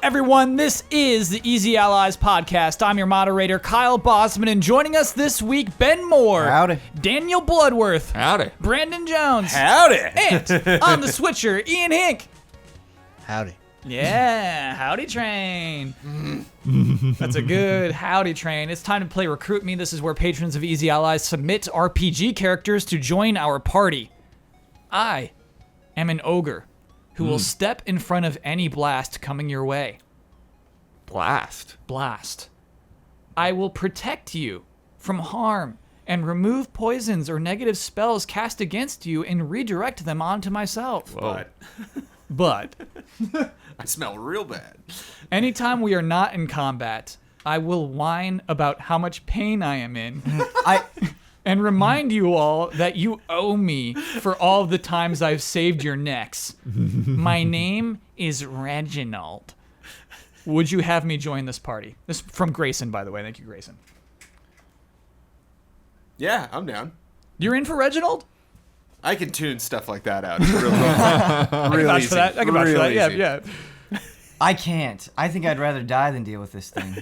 everyone. This is the Easy Allies podcast. I'm your moderator, Kyle Bosman, and joining us this week, Ben Moore. Howdy. Daniel Bloodworth. Howdy. Brandon Jones. Howdy. And on the switcher, Ian Hink. Howdy. Yeah, howdy train. That's a good howdy train. It's time to play Recruit Me. This is where patrons of Easy Allies submit RPG characters to join our party. I am an ogre who will step in front of any blast coming your way. Blast. I will protect you from harm and remove poisons or negative spells cast against you and redirect them onto myself. Whoa. But I smell real bad. anytime we are not in combat, I will whine about how much pain I am in. And remind you all that you owe me for all of the times I've saved your necks. My name is Reginald. Would you have me join this party? This is from Grayson, by the way. Thank you, Grayson. Yeah, I'm down. You're in for Reginald? I can tune stuff like that out. It's real easy. I can vouch for that. Real easy. Yeah. I can't. I think I'd rather die than deal with this thing.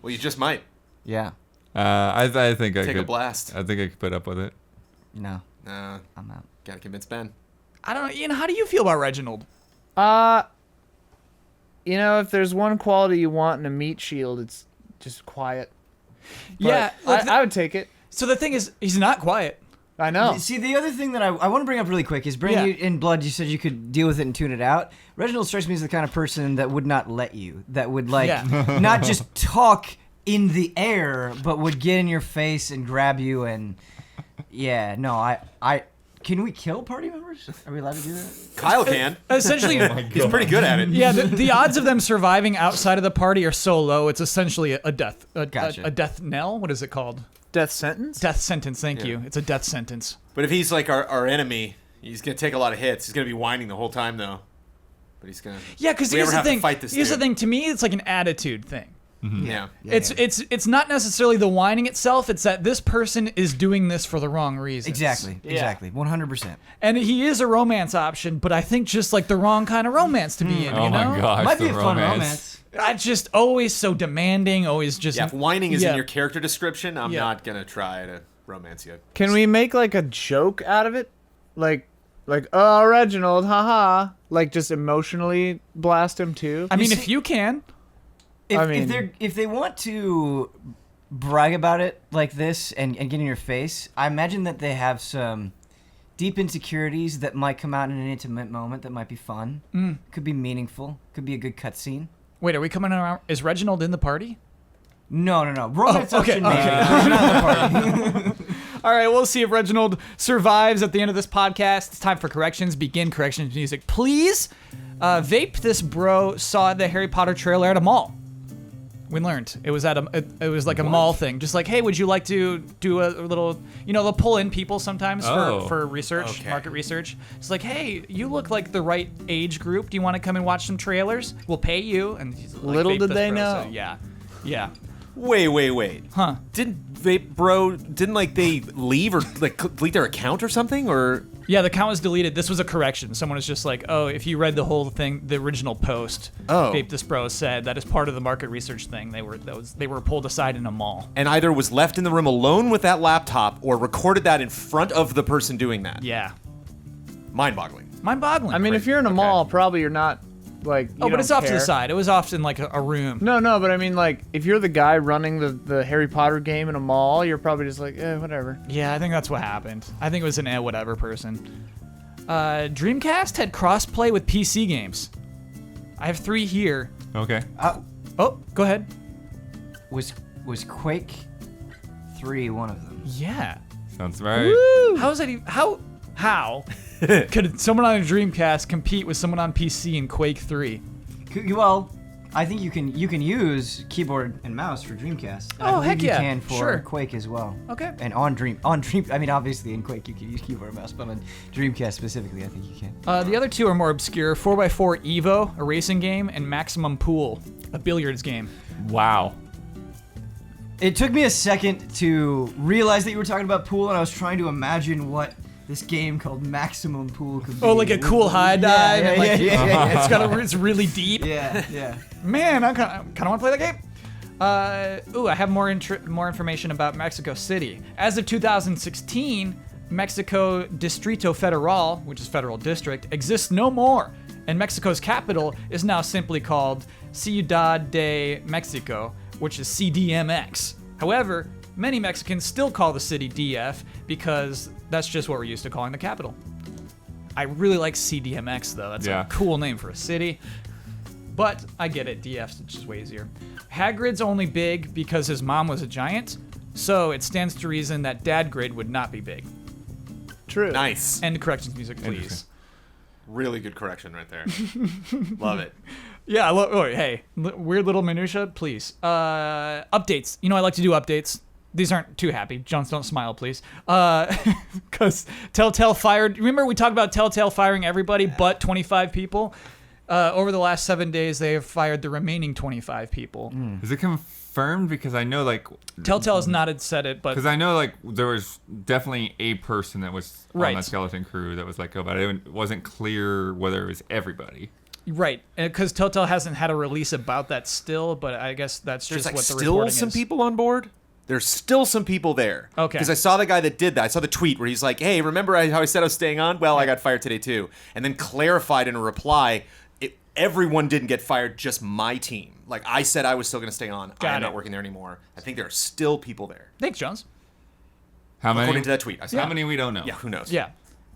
Well, you just might. Yeah. I think I Take could a blast. I think I could put up with it. No. I'm out. Gotta convince Ben. I don't know. Ian, how do you feel about Reginald? If there's one quality you want in a meat shield, it's just quiet. But Yeah. Look, I would take it. so the thing is, he's not quiet. I know. See, the other thing that I want to bring up really quick is, Brandon, Yeah. in Blood, you said you could deal with it and tune it out. Reginald strikes me as the kind of person that would not let you, that would, not just talk in the air, but would get in your face and grab you and, can we kill party members? Are we allowed to do that? Kyle can. Essentially, He's pretty good at it. yeah, the odds of them surviving outside of the party are so low, it's essentially a death. Gotcha. A death knell? What is it called? Death sentence? Death sentence, thank Yeah. you. It's a death sentence. But if he's like our enemy, he's gonna take a lot of hits. He's gonna be whining the whole time though. But he's gonna. Yeah, because We here's ever the have to thing. fight this Here's the dude. thing. To me, it's like an attitude thing. Yeah. It's not necessarily the whining itself. It's that this person is doing this for the wrong reasons. Exactly. 100%. And he is a romance option, but I think just like the wrong kind of romance to be in. Oh you know? my gosh. Might be the a fun romance. I just always so demanding. Always just. Yeah. If whining is Yeah. in your character description, I'm Yeah. not gonna try to romance you. Can we make like a joke out of it? Like, oh, Reginald, haha. Like just emotionally blast him too? I mean, You if see- you can. If they want to brag about it like this and get in your face, I imagine that they have some deep insecurities that might come out in an intimate moment that might be fun. Could be meaningful. Could be a good cutscene. Wait, are we coming around? Is Reginald in the party? No. Romance okay, option maybe, but not the party. All right, we'll see if Reginald survives at the end of this podcast. It's time for corrections. Begin corrections music, please. Vape this bro saw the Harry Potter trailer at a mall. We learned it was at it was like a mall thing. Just like, hey, would you like to do a little? They'll pull in people sometimes for research, Okay. market research. It's like, hey, you look like the right age group. Do you want to come and watch some trailers? We'll pay you. And he's like, Little Vape did this they bro, know. so yeah. Wait. Huh? Didn't Vape Bro? Didn't they leave or delete their account or something? Or Yeah, the account was deleted. This was a correction. Someone was just like, oh, if you read the whole thing, the original post, Vape This Bro said that is part of the market research thing. They were pulled aside in a mall. and either was left in the room alone with that laptop or recorded that in front of the person doing that. Yeah. Mind-boggling. Mind-boggling. I mean, if you're in a mall, probably you're not like. You but it's don't off to the care. side. It was often like a room. No, but I mean, like, if you're the guy running the Harry Potter game in a mall, you're probably just like, whatever. Yeah, I think that's what happened. I think it was an whatever person. Dreamcast had crossplay with PC games. I have 3 here. Okay. Oh, go ahead. Was Quake 3 one of them? Yeah. Sounds right. How is that even... How could someone on a Dreamcast compete with someone on PC in Quake 3? Well, I think you can use keyboard and mouse for Dreamcast. Oh, I heck believe yeah. you can for Sure. Quake as well. Okay. And on Dream, I mean, obviously in Quake you can use keyboard and mouse, but on Dreamcast specifically, I think you can. The other 2 are more obscure. 4x4 Evo, a racing game, and Maximum Pool, a billiards game. Wow. It took me a second to realize that you were talking about pool, and I was trying to imagine what this game called Maximum Pool could be. Oh, like a cool high dive. and like, yeah. it's really deep. Yeah. Man, I kind of want to play that game. I have more information about Mexico City. As of 2016, Mexico Distrito Federal, which is federal district, exists no more, and Mexico's capital is now simply called Ciudad de Mexico, which is CDMX. However, many Mexicans still call the city DF because that's just what we're used to calling the capital. I really like CDMX though. That's a cool name for a city. But I get it, DF's just way easier. Hagrid's only big because his mom was a giant, so it stands to reason that Dadgrid would not be big. True. Nice. End corrections music, please. Really good correction right there. Love it. Yeah, hey, weird little minutia, please. Updates. You know, I like to do updates. These aren't too happy. Jones, don't smile, please. Because Telltale fired... Remember we talked about Telltale firing everybody but 25 people? Over the last 7 days, they have fired the remaining 25 people. Is it confirmed? Because I know, like... Telltale has not said it, but... Because I know, like, there was definitely a person that was on the skeleton crew that was let go, but it wasn't clear whether it was everybody. Right, because Telltale hasn't had a release about that still, but I guess that's just what the reporting is. There's still some people on board? There's still some people there. Okay. Because I saw the guy that did that. I saw the tweet where he's like, hey, remember how I said I was staying on? Well, I got fired today too. And then clarified in a reply, everyone didn't get fired, just my team. Like, I said I was still going to stay on. I'm not working there anymore. I think there are still people there. Thanks, Jones. How many? According to that tweet. I saw How many we don't know. Yeah, who knows? Yeah.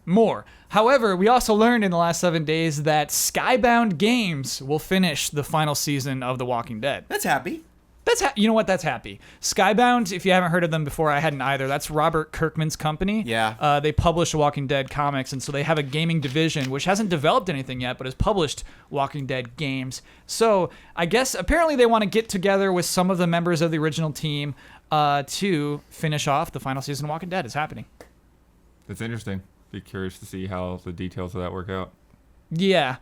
More. However, we also learned in the last 7 days that Skybound Games will finish the final season of The Walking Dead. That's happy. You know what? That's happy. Skybound, if you haven't heard of them before, I hadn't either. That's Robert Kirkman's company. Yeah. They publish Walking Dead comics, and so they have a gaming division, which hasn't developed anything yet, but has published Walking Dead games. So I guess apparently they want to get together with some of the members of the original team to finish off the final season of Walking Dead. It's happening. That's interesting. Be curious to see how the details of that work out. Yeah.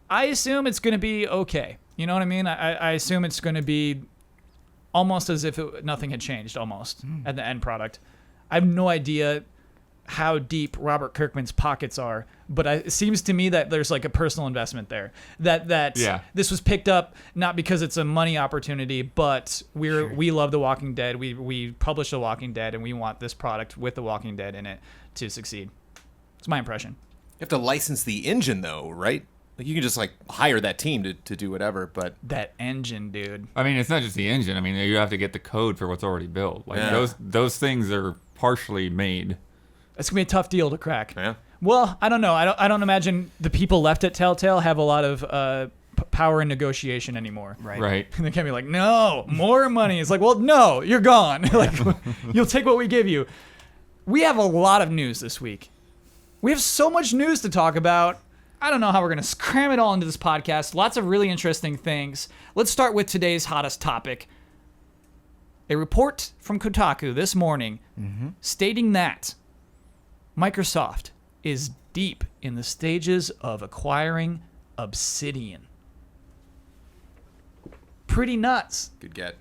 I assume it's going to be okay. You know what I mean? I assume it's going to be almost as if nothing had changed, almost, at the end product. I have no idea how deep Robert Kirkman's pockets are, but it seems to me that there's like a personal investment there. That this was picked up not because it's a money opportunity, but we love The Walking Dead. We publish The Walking Dead, and we want this product with The Walking Dead in it to succeed. It's my impression. You have to license the engine, though, right? Like, you can just, like, hire that team to do whatever, but... That engine, dude. I mean, it's not just the engine. I mean, you have to get the code for what's already built. Like, those things are partially made. It's going to be a tough deal to crack. Yeah. Well, I don't know. I don't imagine the people left at Telltale have a lot of power in negotiation anymore. Right. They can't be like, no, more money. It's like, well, no, you're gone. Like, you'll take what we give you. We have a lot of news this week. We have so much news to talk about. I don't know how we're going to cram it all into this podcast. Lots of really interesting things. Let's start with today's hottest topic. A report from Kotaku this morning stating that Microsoft is deep in the stages of acquiring Obsidian. Pretty nuts. Good get.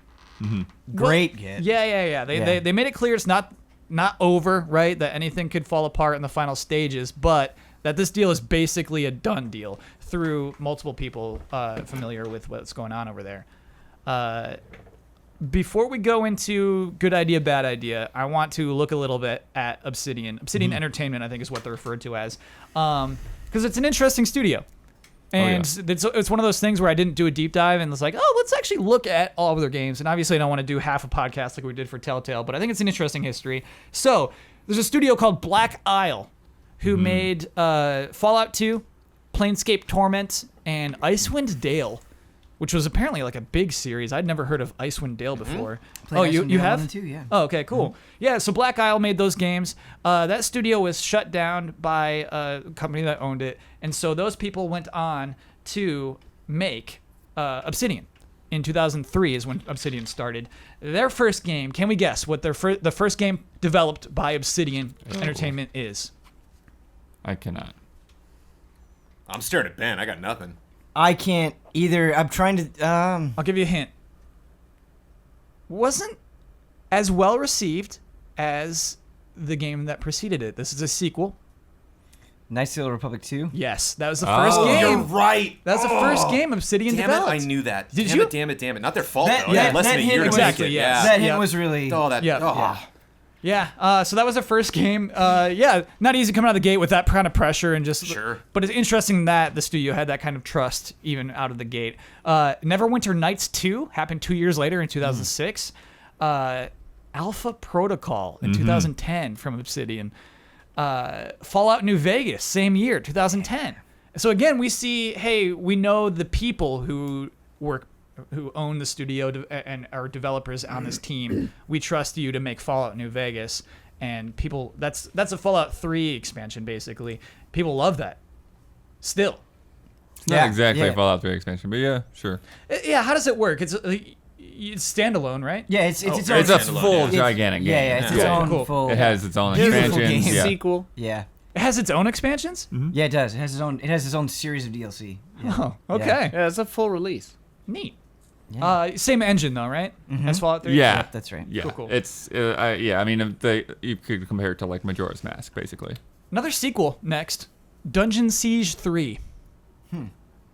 Great get. Yeah. They made it clear it's not over, right? That anything could fall apart in the final stages, but that this deal is basically a done deal through multiple people familiar with what's going on over there. Before we go into good idea, bad idea, I want to look a little bit at Obsidian. Obsidian Entertainment, I think, is what they're referred to as, because it's an interesting studio. And it's one of those things where I didn't do a deep dive and was like, oh, let's actually look at all of their games. And obviously I don't want to do half a podcast like we did for Telltale, but I think it's an interesting history. So there's a studio called Black Isle who made Fallout 2, Planescape Torment, and Icewind Dale, which was apparently like a big series. I'd never heard of Icewind Dale before. You have? 1 and 2, yeah. Oh, okay, cool. Yeah, so Black Isle made those games. That studio was shut down by a company that owned it, and so those people went on to make Obsidian. In 2003 is when Obsidian started. Their first game, can we guess what the first game developed by Obsidian Entertainment is? I cannot. I'm staring at Ben. I got nothing. I can't either. I'm trying to... I'll give you a hint. Wasn't as well received as the game that preceded it. This is a sequel. Knights of the Old Republic 2? Yes, that was the first game. You're right. That was the first game Obsidian Damn developed. it, I knew that. Did damn you? It, damn it, damn it. Not their fault, That- though. yeah, Less that than a hint year to was- make Exactly, it. yes. Yeah. That hint Yep. was really... Oh, that. Yep. Oh. Yeah, so that was the first game. Not easy coming out of the gate with that kind of pressure and just. Sure. But it's interesting that the studio had that kind of trust even out of the gate. Neverwinter Nights 2 happened 2 years later in 2006. Alpha Protocol in 2010 from Obsidian. Fallout New Vegas, same year, 2010. So again, we see, hey, we know the people who own the studio and are developers on this team. We trust you to make Fallout New Vegas, and people. That's a Fallout 3 expansion basically. People love that. Still, It's not exactly a Fallout 3 expansion, but yeah, sure. yeah. How does it work? It's standalone, right? Yeah, it's its It's own... a full gigantic game. Yeah, it's its Yeah. own Cool. full... It has its own Beautiful expansions. game. Yeah. Sequel. Yeah. It has its own expansions. Yeah, it does. It has its own series of DLC. Yeah. Oh, okay, Yeah, it's a full release. neat. Yeah. Same engine though, right? As Fallout 3. Yeah. Yep, that's right. Yeah, Cool. it's I mean, you could compare it to like Majora's Mask, basically. Another sequel next, Dungeon Siege 3.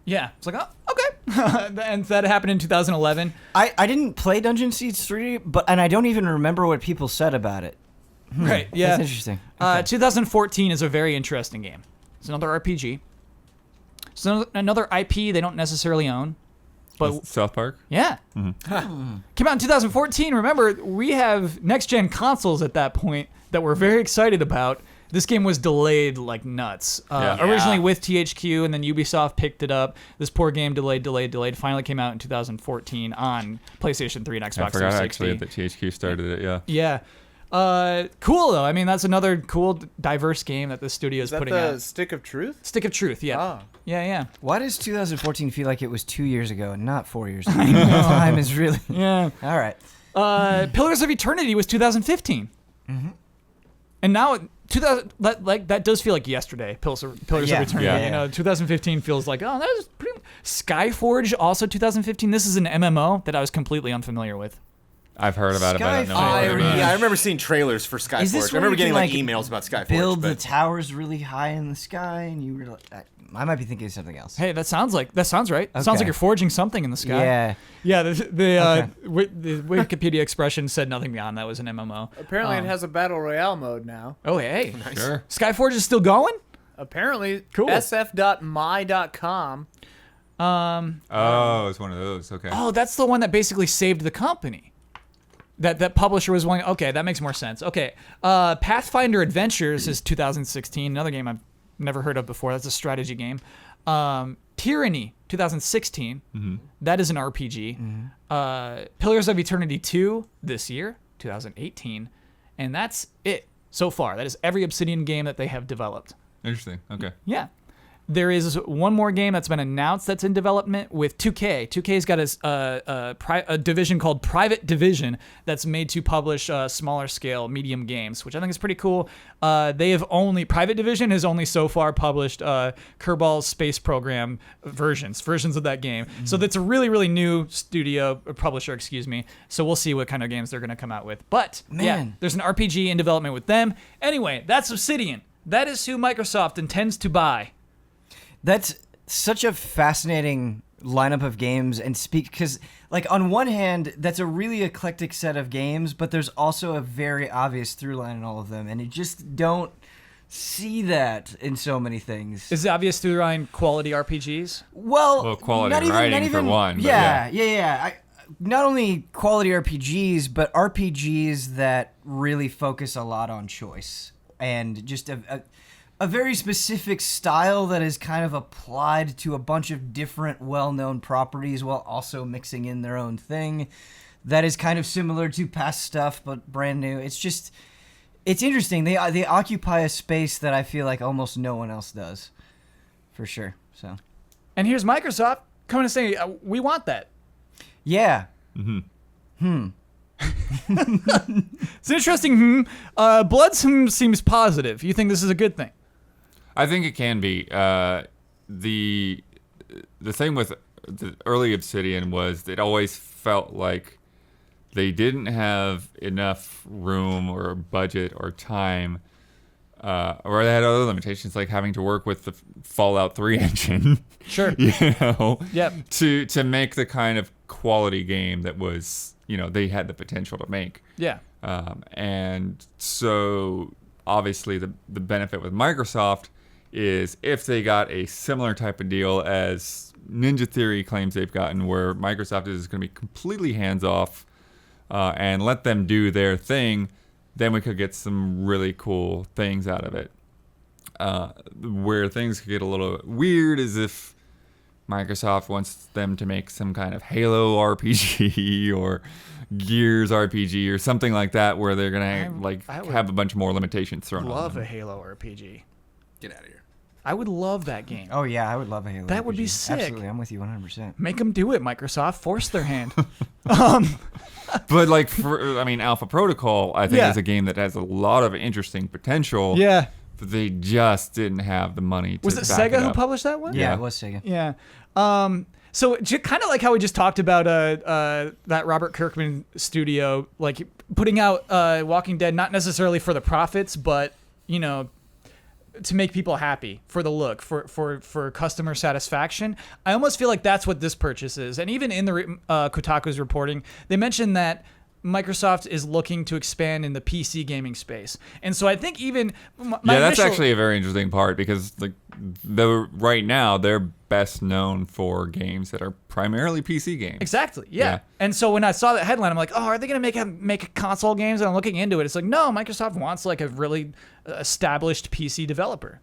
Yeah, it's like, oh, okay. And that happened in 2011. I didn't play Dungeon Siege 3, and I don't even remember what people said about it. Right, yeah. That's interesting. 2014 is a very interesting game. It's another RPG. It's another IP they don't necessarily own. But South Park. yeah. Came out in 2014. Remember, we have next-gen consoles at that point that we're very excited about. This game was delayed like nuts. Originally with THQ, and then Ubisoft picked it up. This poor game delayed. Finally came out in 2014 on PlayStation 3 and Xbox 360. I forgot actually that THQ started it. Yeah. Yeah. Cool though. I mean, that's another cool, diverse game that the studio is Is that putting the out. Stick of Truth? Stick of Truth. Yeah. Ah. Yeah. Why does 2014 feel like it was 2 years ago and not 4 years ago? Time is really... Yeah. All right. Pillars of Eternity was 2015. And now 2000 that does feel like yesterday. Pillars of Eternity. Yeah. You know, 2015 feels like, oh, that is pretty. Skyforge also 2015. This is an MMO that I was completely unfamiliar with. I've heard about it, but I don't know. Skyfire. anything about it. Yeah, I remember seeing trailers for Skyforge. Is this I remember where you getting can, like emails about Skyforge. Build the but towers really high in the sky, and you really... I might be thinking of something else. Hey, that sounds right. It sounds like Okay. you're forging something in the sky. Yeah. Yeah. The Wikipedia expression said nothing beyond that was an MMO. Apparently, it has a battle royale mode now. Oh, hey. Sure. Skyforge is still going? Apparently, Cool. sf.my.com. Oh, it's one of those. Okay. Oh, that's the one that basically saved the company. That publisher was one. Okay, that makes more sense. Okay, Pathfinder Adventures is 2016. Another game I've never heard of before. That's a strategy game. Tyranny 2016. That is an RPG. Pillars of Eternity 2 this year, 2018, and that's it so far. That is every Obsidian game that they have developed. Interesting. Okay. Yeah. There is one more game that's been announced that's in development with 2K. 2K's got a division called Private Division that's made to publish smaller scale medium games, which I think is pretty cool. Private Division has only so far published Kerbal Space Program versions of that game. So that's a really, really new publisher, excuse me. So we'll see what kind of games they're going to come out with. But yeah, there's an RPG in development with them. Anyway, that's Obsidian. That is who Microsoft intends to buy. That's such a fascinating lineup of games, and because, like, on one hand, that's a really eclectic set of games, but there's also a very obvious through line in all of them, and you just don't see that in so many things. Is the obvious through line quality RPGs? Well, quality writing for one. But Yeah. Not only quality RPGs, but RPGs that really focus a lot on choice and just a very specific style that is kind of applied to a bunch of different well-known properties while also mixing in their own thing that is kind of similar to past stuff but brand new. It's interesting. They occupy a space that I feel like almost no one else does, for sure. So, and here's Microsoft coming to say, we want that. Yeah. It's an interesting Blood's seems positive. You think this is a good thing? I think it can be. The thing with the early Obsidian was it always felt like they didn't have enough room or budget or time or they had other limitations like having to work with the Fallout 3 engine. Sure. Yep. To make the kind of quality game that was, they had the potential to make. Yeah. And so obviously the benefit with Microsoft is if they got a similar type of deal as Ninja Theory claims they've gotten, where Microsoft is going to be completely hands off and let them do their thing, then we could get some really cool things out of it. Where things could get a little weird is if Microsoft wants them to make some kind of Halo RPG or Gears RPG or something like that, where they're gonna have a bunch more limitations thrown on them. Love a Halo RPG. Get out of here. I would love that game. Oh yeah, I would love a Halo. That RPG. would be sick. Absolutely, I'm with you 100%. Make them do it, Microsoft. Force their hand. But Alpha Protocol, I think, is a game that has a lot of interesting potential. Yeah. But they just didn't have the money to Was it back Sega it who up. published that one? Yeah, it was Sega. Yeah. So kind of like how we just talked about that Robert Kirkman studio, like putting out Walking Dead, not necessarily for the profits, but to make people happy, for the look, for customer satisfaction. I almost feel like that's what this purchase is. And even in the Kotaku's reporting, they mentioned that Microsoft is looking to expand in the PC gaming space. And so I think even that's actually a very interesting part, because right now they're best known for games that are primarily PC games. Exactly. Yeah. And so when I saw that headline, I'm like, oh, are they going to make console games? And I'm looking into it. It's like, no, Microsoft wants like a really established PC developer.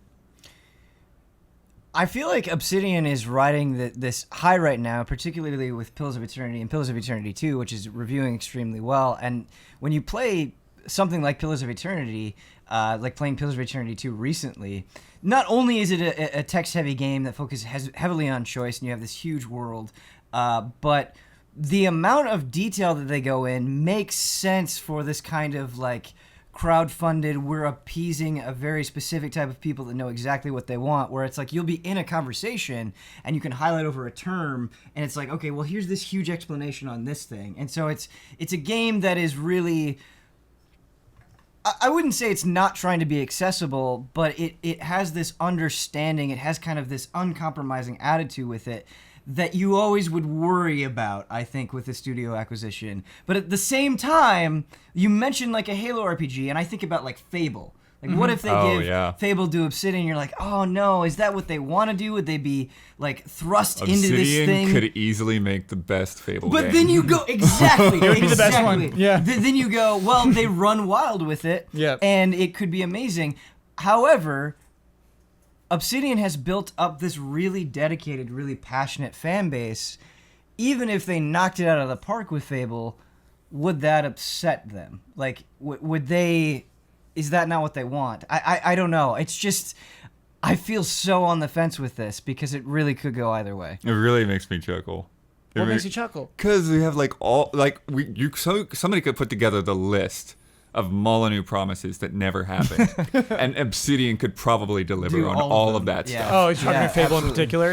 I feel like Obsidian is riding this high right now, particularly with Pillars of Eternity and Pillars of Eternity 2, which is reviewing extremely well. And when you play something like Pillars of Eternity, like playing Pillars of Eternity 2 recently, not only is it a text-heavy game that focuses heavily on choice and you have this huge world, but the amount of detail that they go in makes sense for this kind of like crowdfunded, we're appeasing a very specific type of people that know exactly what they want, where it's like you'll be in a conversation and you can highlight over a term and it's like, okay, well, here's this huge explanation on this thing. And so it's a game that is really, I wouldn't say it's not trying to be accessible, but it has this understanding, it has kind of this uncompromising attitude with it that you always would worry about, I think, with a studio acquisition. But at the same time, you mentioned like a Halo RPG, and I think about like Fable. Like, what if they give Fable to Obsidian? You're like, oh no, is that what they want to do? Would they be like thrust into this thing? Obsidian could easily make the best Fable game. But then you go, exactly. It would be the best one. Yeah. Then you go, well, they run wild with it, and it could be amazing. However, Obsidian has built up this really dedicated, really passionate fan base. Even if they knocked it out of the park with Fable, would that upset them? Like, would they... Is that not what they want? I don't know. It's just... I feel so on the fence with this because it really could go either way. It really makes me chuckle. What makes you chuckle? Because we have somebody could put together the list of Molyneux promises that never happened, and Obsidian could probably deliver on all of that stuff. Oh, he's talking about Fable absolutely. In particular,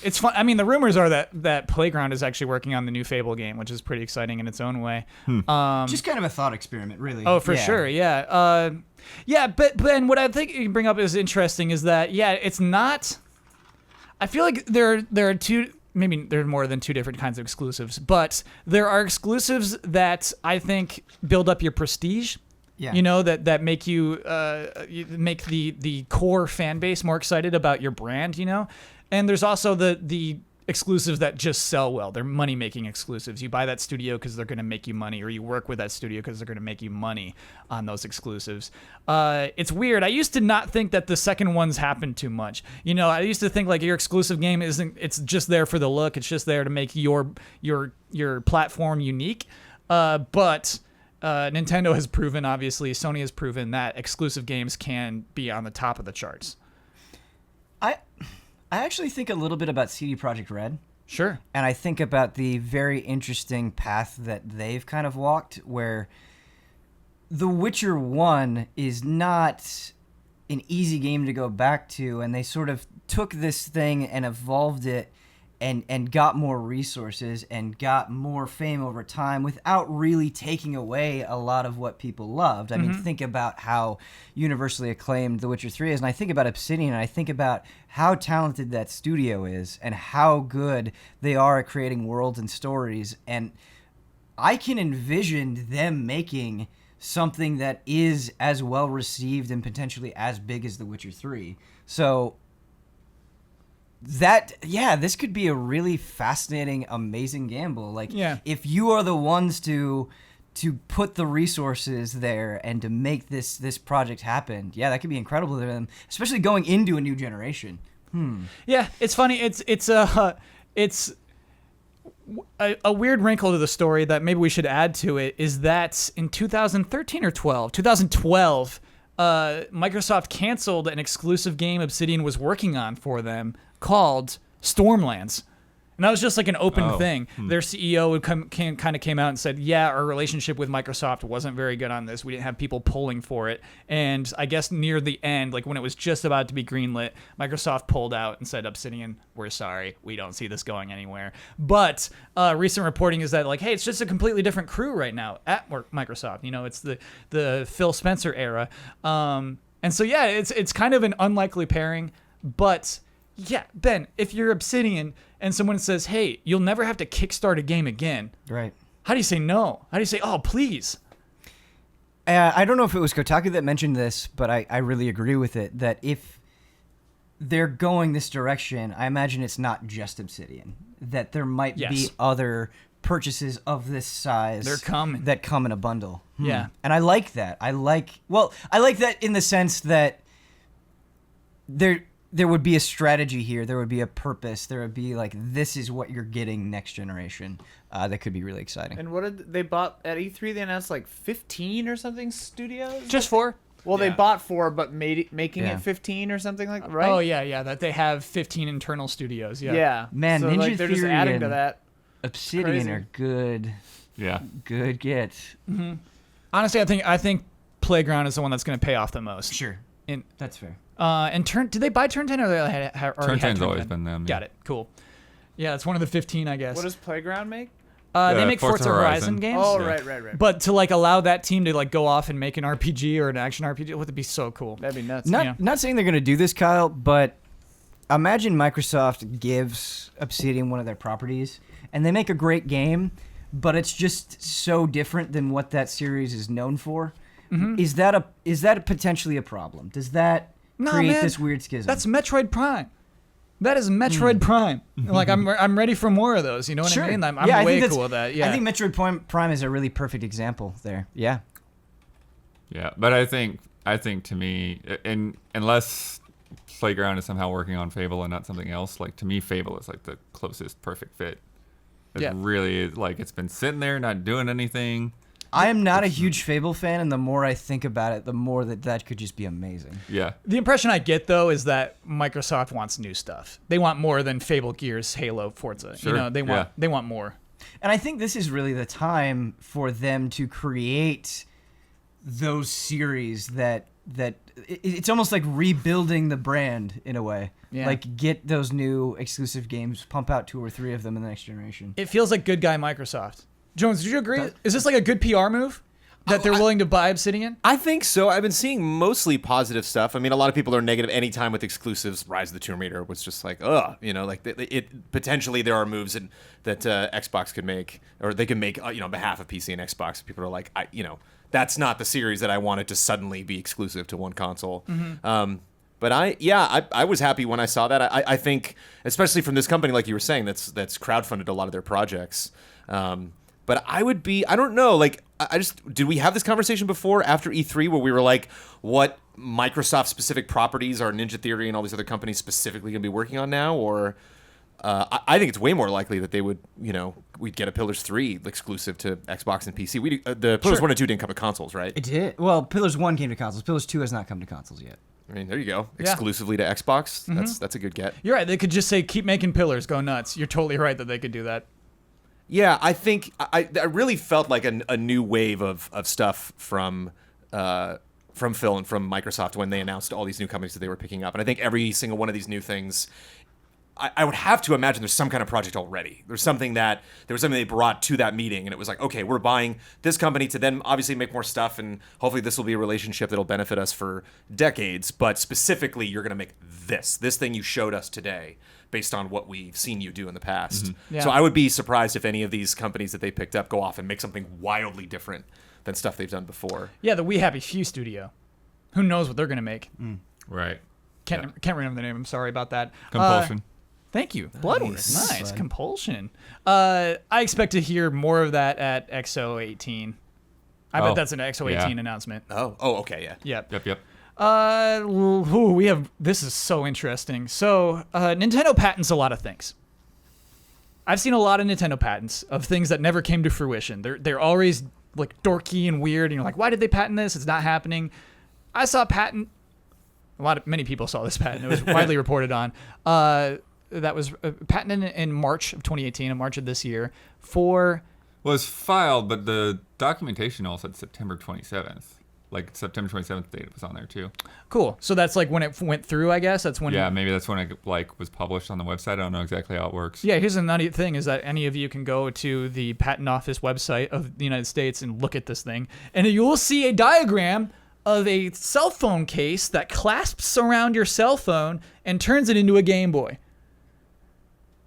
it's fun. I mean, the rumors are that Playground is actually working on the new Fable game, which is pretty exciting in its own way. Just kind of a thought experiment, really. Oh, for sure, but then what I think you bring up is interesting is that it's not. I feel like there are two. Maybe there are more than two different kinds of exclusives, but there are exclusives that I think build up your prestige. Yeah. That make you make the core fan base more excited about your brand, And there's also the exclusives that just sell well. They're money-making exclusives. You buy that studio because they're going to make you money, or you work with that studio because they're going to make you money on those exclusives. It's weird. I used to not think that the second ones happened too much. I used to think like your exclusive game it's just there for the look. It's just there to make your platform unique. But Nintendo has proven, obviously, Sony has proven that exclusive games can be on the top of the charts. I actually think a little bit about CD Projekt Red. Sure. And I think about the very interesting path that they've kind of walked, where The Witcher 1 is not an easy game to go back to, and they sort of took this thing and evolved it and got more resources and got more fame over time without really taking away a lot of what people loved. I mean, think about how universally acclaimed The Witcher 3 is, and I think about Obsidian, and I think about how talented that studio is and how good they are at creating worlds and stories, and I can envision them making something that is as well received and potentially as big as The Witcher 3. So this could be a really fascinating, amazing gamble. Like, if you are the ones to put the resources there and to make this project happen, that could be incredible to them, especially going into a new generation. Yeah, it's funny. It's a weird wrinkle to the story that maybe we should add to it is that in 2013 or 2012, Microsoft canceled an exclusive game Obsidian was working on for them called Stormlands. And that was just like an open thing. Their CEO came out and said, our relationship with Microsoft wasn't very good on this. We didn't have people pulling for it. And I guess near the end, like when it was just about to be greenlit, Microsoft pulled out and said, Obsidian, we're sorry. We don't see this going anywhere. But recent reporting is that, like, hey, it's just a completely different crew right now at Microsoft. You know, it's the Phil Spencer era. And so, it's kind of an unlikely pairing. But, Ben, if you're Obsidian and someone says, hey, you'll never have to kickstart a game again. Right. How do you say no? How do you say, oh, please? I don't know if it was Kotaku that mentioned this, but I really agree with it, that if they're going this direction, I imagine it's not just Obsidian, that there might be other purchases of this size They're coming. that come in a bundle. Yeah. And I like that. I like that in the sense that there would be a strategy here. There would be a purpose. There would be like, this is what you're getting next generation. That could be really exciting. And what did they bought at E3? They announced like 15 or something studios. Just 4. Well, they bought 4, but making it 15 or something like that, right? Oh yeah. That they have 15 internal studios. Yeah. Yeah. Man, so, Ninja like, they're just Theory adding and to that. Obsidian Crazy. are good. Yeah. Good gets. Honestly, I think Playground is the one that's going to pay off the most. Sure. And That's fair. did they buy Turn 10 or they already had Turn 10's Turn always 10? been them. Got it. Cool. Yeah, it's one of the 15, I guess. What does Playground make? They make Forza Horizon games. Oh, Yeah. right. But to like allow that team to like go off and make an RPG or an action RPG would be so cool. That'd be nuts. Not saying they're going to do this, Kyle, but imagine Microsoft gives Obsidian one of their properties, and they make a great game, but it's just so different than what that series is known for. Is that potentially a problem? Does that create this weird schism? That's Metroid Prime. That is Metroid Prime. Like I'm ready for more of those. You know what I mean? I'm way cool with that. Yeah. I think Metroid Prime is a really perfect example there. Yeah. Yeah, but I think to me, unless Playground is somehow working on Fable and not something else, like to me, Fable is like the closest perfect fit. It really is. Like it's been sitting there, not doing anything. I am not a huge Fable fan, and the more I think about it, the more that could just be amazing. Yeah. The impression I get though is that Microsoft wants new stuff. They want more than Fable, Gears, Halo, Forza. Sure. You know, they want more. And I think this is really the time for them to create those series that it's almost like rebuilding the brand in a way. Yeah. Like get those new exclusive games, pump out 2 or 3 of them in the next generation. It feels like good guy Microsoft. Jones, did you agree? Is this like a good PR move that they're willing to buy Obsidian? I think so. I've been seeing mostly positive stuff. I mean, a lot of people are negative anytime with exclusives. Rise of the Tomb Raider was just like, like it potentially there are moves that Xbox could make, or they can make, on behalf of PC and Xbox. People are like, that's not the series that I wanted to suddenly be exclusive to one console. But I was happy when I saw that. I think, especially from this company, like you were saying, that's crowdfunded a lot of their projects. But I don't know, like, did we have this conversation before after E3 where we were like, what Microsoft specific properties are Ninja Theory and all these other companies specifically going to be working on now? Or I think it's way more likely that they would, we'd get a Pillars 3 exclusive to Xbox and PC. The Pillars 1 and 2 didn't come to consoles, right? It did. Well, Pillars 1 came to consoles. Pillars 2 has not come to consoles yet. I mean, there you go. Yeah. Exclusively to Xbox. That's a good get. You're right. They could just say, keep making Pillars, go nuts. You're totally right that they could do that. Yeah, I think I really felt like a new wave of stuff from Phil and from Microsoft when they announced all these new companies that they were picking up. And I think every single one of these new things, I would have to imagine there's some kind of project already. There was something they brought to that meeting, and it was like, okay, we're buying this company to then obviously make more stuff, and hopefully this will be a relationship that'll benefit us for decades. But specifically, you're going to make this thing you showed us today, based on what we've seen you do in the past. Mm-hmm. Yeah. So I would be surprised if any of these companies that they picked up go off and make something wildly different than stuff they've done before. Yeah, the We Happy Few studio. Who knows what they're going to make? Right. Can't remember the name. I'm sorry about that. Compulsion. Thank you. Bloodworth. Nice. Bud. Compulsion. I expect to hear more of that at XO18. I bet that's an XO18 announcement. Oh, okay, yeah. Yep. Yep. This is so interesting. So, Nintendo patents a lot of things. I've seen a lot of Nintendo patents of things that never came to fruition. They're always like dorky and weird, and you're like, why did they patent this? It's not happening. I saw a patent. Many people saw this patent. It was widely reported on. That was patented in March of 2018, in March of this year, for... Was filed, but the documentation all said September 27th. Like September 27th date was on there too. Cool. So that's like when it went through, I guess. That's when. Yeah, maybe that's when it was published on the website. I don't know exactly how it works. Yeah, here's the nutty thing: is that any of you can go to the Patent Office website of the United States and look at this thing, and you will see a diagram of a cell phone case that clasps around your cell phone and turns it into a Game Boy.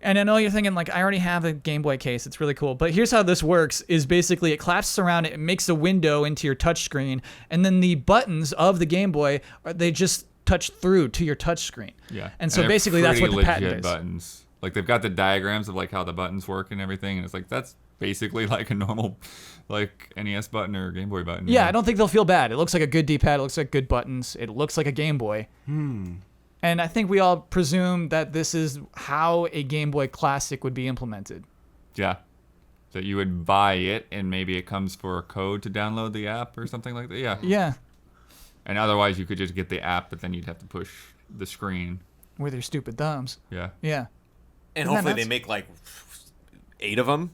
And I know you're thinking, like, I already have a Game Boy case. It's really cool. But here's how this works, is basically it clasps around it, it makes a window into your touchscreen, and then the buttons of the Game Boy, they just touch through to your touchscreen. Yeah. And so they're basically that's what the pretty patent legit is. buttons. Like, they've got the diagrams of, like, how the buttons work and everything, and it's like, that's basically like a normal, like, NES button or Game Boy button. Yeah, I don't think they'll feel bad. It looks like a good D-pad. It looks like good buttons. It looks like a Game Boy. And I think we all presume that this is how a Game Boy Classic would be implemented. Yeah. So you would buy it, and maybe it comes for a code to download the app or something like that. Yeah. Yeah. And otherwise, you could just get the app, but then you'd have to push the screen. With your stupid thumbs. Yeah. Yeah. And Isn't that hopefully they nuts? make like 8 of them,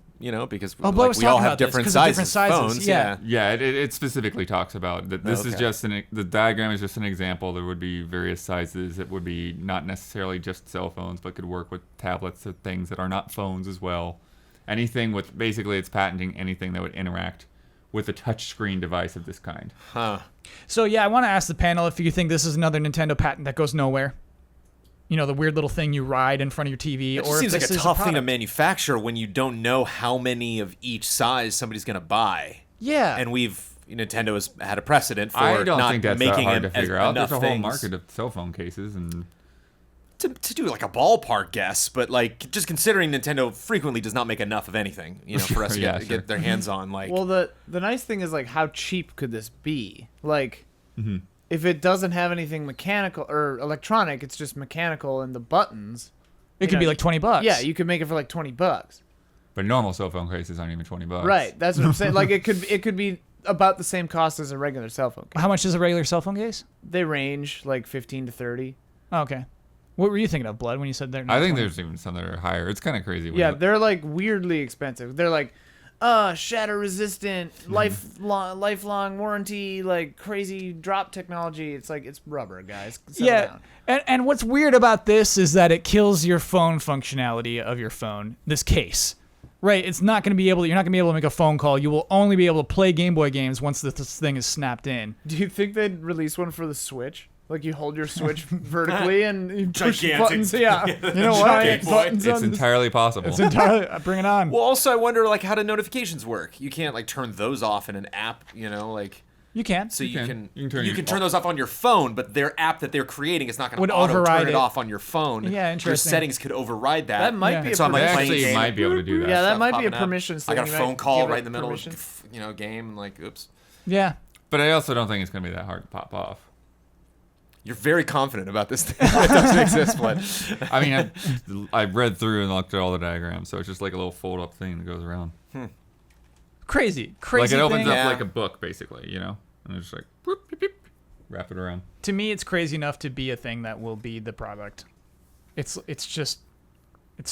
because Blair like, was we all talking have about this, different 'cause of sizes. different sizes, Phones, yeah. Yeah, it specifically talks about that. This is Okay. just the diagram is just an example. There would be various sizes. It would be not necessarily just cell phones, but could work with tablets or things that are not phones as well. Anything with, basically it's patenting anything that would interact with a touchscreen device of this kind. Huh. So, yeah, I want to ask the panel if you think this is another Nintendo patent that goes nowhere. You know, the weird little thing you ride in front of your TV. It or just if seems like this a is tough thing to product. manufacture when you don't know how many of each size somebody's going to buy. Yeah. And Nintendo has had a precedent for I don't not think that's making that hard to figure out. enough There's a whole things market of cell phone cases, and to do like a ballpark guess, but like just considering Nintendo frequently does not make enough of anything, for us to Yeah, get their hands on. Like, Well, the nice thing is, like, how cheap could this be? Like, if it doesn't have anything mechanical or electronic, it's just mechanical and the buttons. it could be like $20. Yeah, you could make it for like $20. but normal cell phone cases aren't even $20. Right, that's what I'm saying. Like, it could be about the same cost as a regular cell phone case. How much is a regular cell phone case? They range like 15 to 30. Oh, okay. What were you thinking of, Blood, when you said they're not I think 20? there's even some that are higher. It's kind of crazy. Yeah, they're like weirdly expensive. They're like, shatter resistant, lifelong warranty, like crazy drop technology. It's like, it's rubber, guys. Settle down. And what's weird about this is that it kills your phone functionality of your phone, this case. Right, you're not going to be able to make a phone call. You will only be able to play Game Boy games once this thing is snapped in. Do you think they'd release one for the Switch? Like, you hold your Switch vertically and you push Gigantic. buttons. Yeah. You know what? Giant boy. Buttons it's on this- entirely possible. It's entirely bring it on. well, also I wonder like how do notifications work? You can't like turn those off in an app, like. You can. So you can You can turn those off on your phone, but their app that they're creating is not going Would to auto override turn it it. off on your phone. Yeah, Your interesting. settings could override that. That might Yeah. be And a so I'm like They permission. playing actually game. might be able to do that. Yeah, that Stuff might be a popping up. permissions thing. I got a You phone might call give right it in the middle permission. of game, and like, oops. Yeah. But I also don't think it's going to be that hard to pop off. You're very confident about this thing that doesn't exist, but I mean, I've read through and looked at all the diagrams, so it's just like a little fold-up thing that goes around. Crazy Like it opens thing. up Yeah. like a book, basically, and it's just like, whoop, beep, beep, wrap it around. To me, it's crazy enough to be a thing that will be the product. It's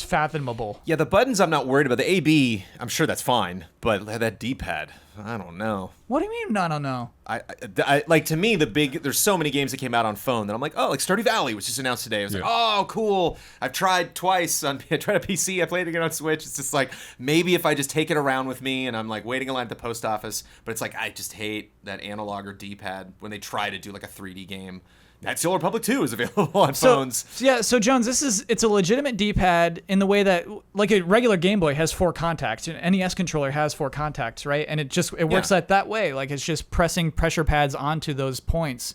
fathomable. yeah, the buttons I'm not worried about. The AB, I'm sure that's fine, but that D-pad, I don't know. What do you mean? I don't know. I like, to me, there's so many games that came out on phone that I'm like, oh, like Stardew Valley was just announced today. I was like, oh, cool. I've tried twice. I tried a PC. I played it again on Switch. It's just like, maybe if I just take it around with me and I'm like waiting in line at the post office. But it's like, I just hate that analog or D-pad when they try to do like a 3D game. Knights of the Old Republic 2 is available on phones. Yeah, so Jones, it's a legitimate D-pad in the way that like a regular Game Boy has 4 contacts, an NES controller has 4 contacts, right? And it works that way. Like it's just pressing pressure pads onto those points.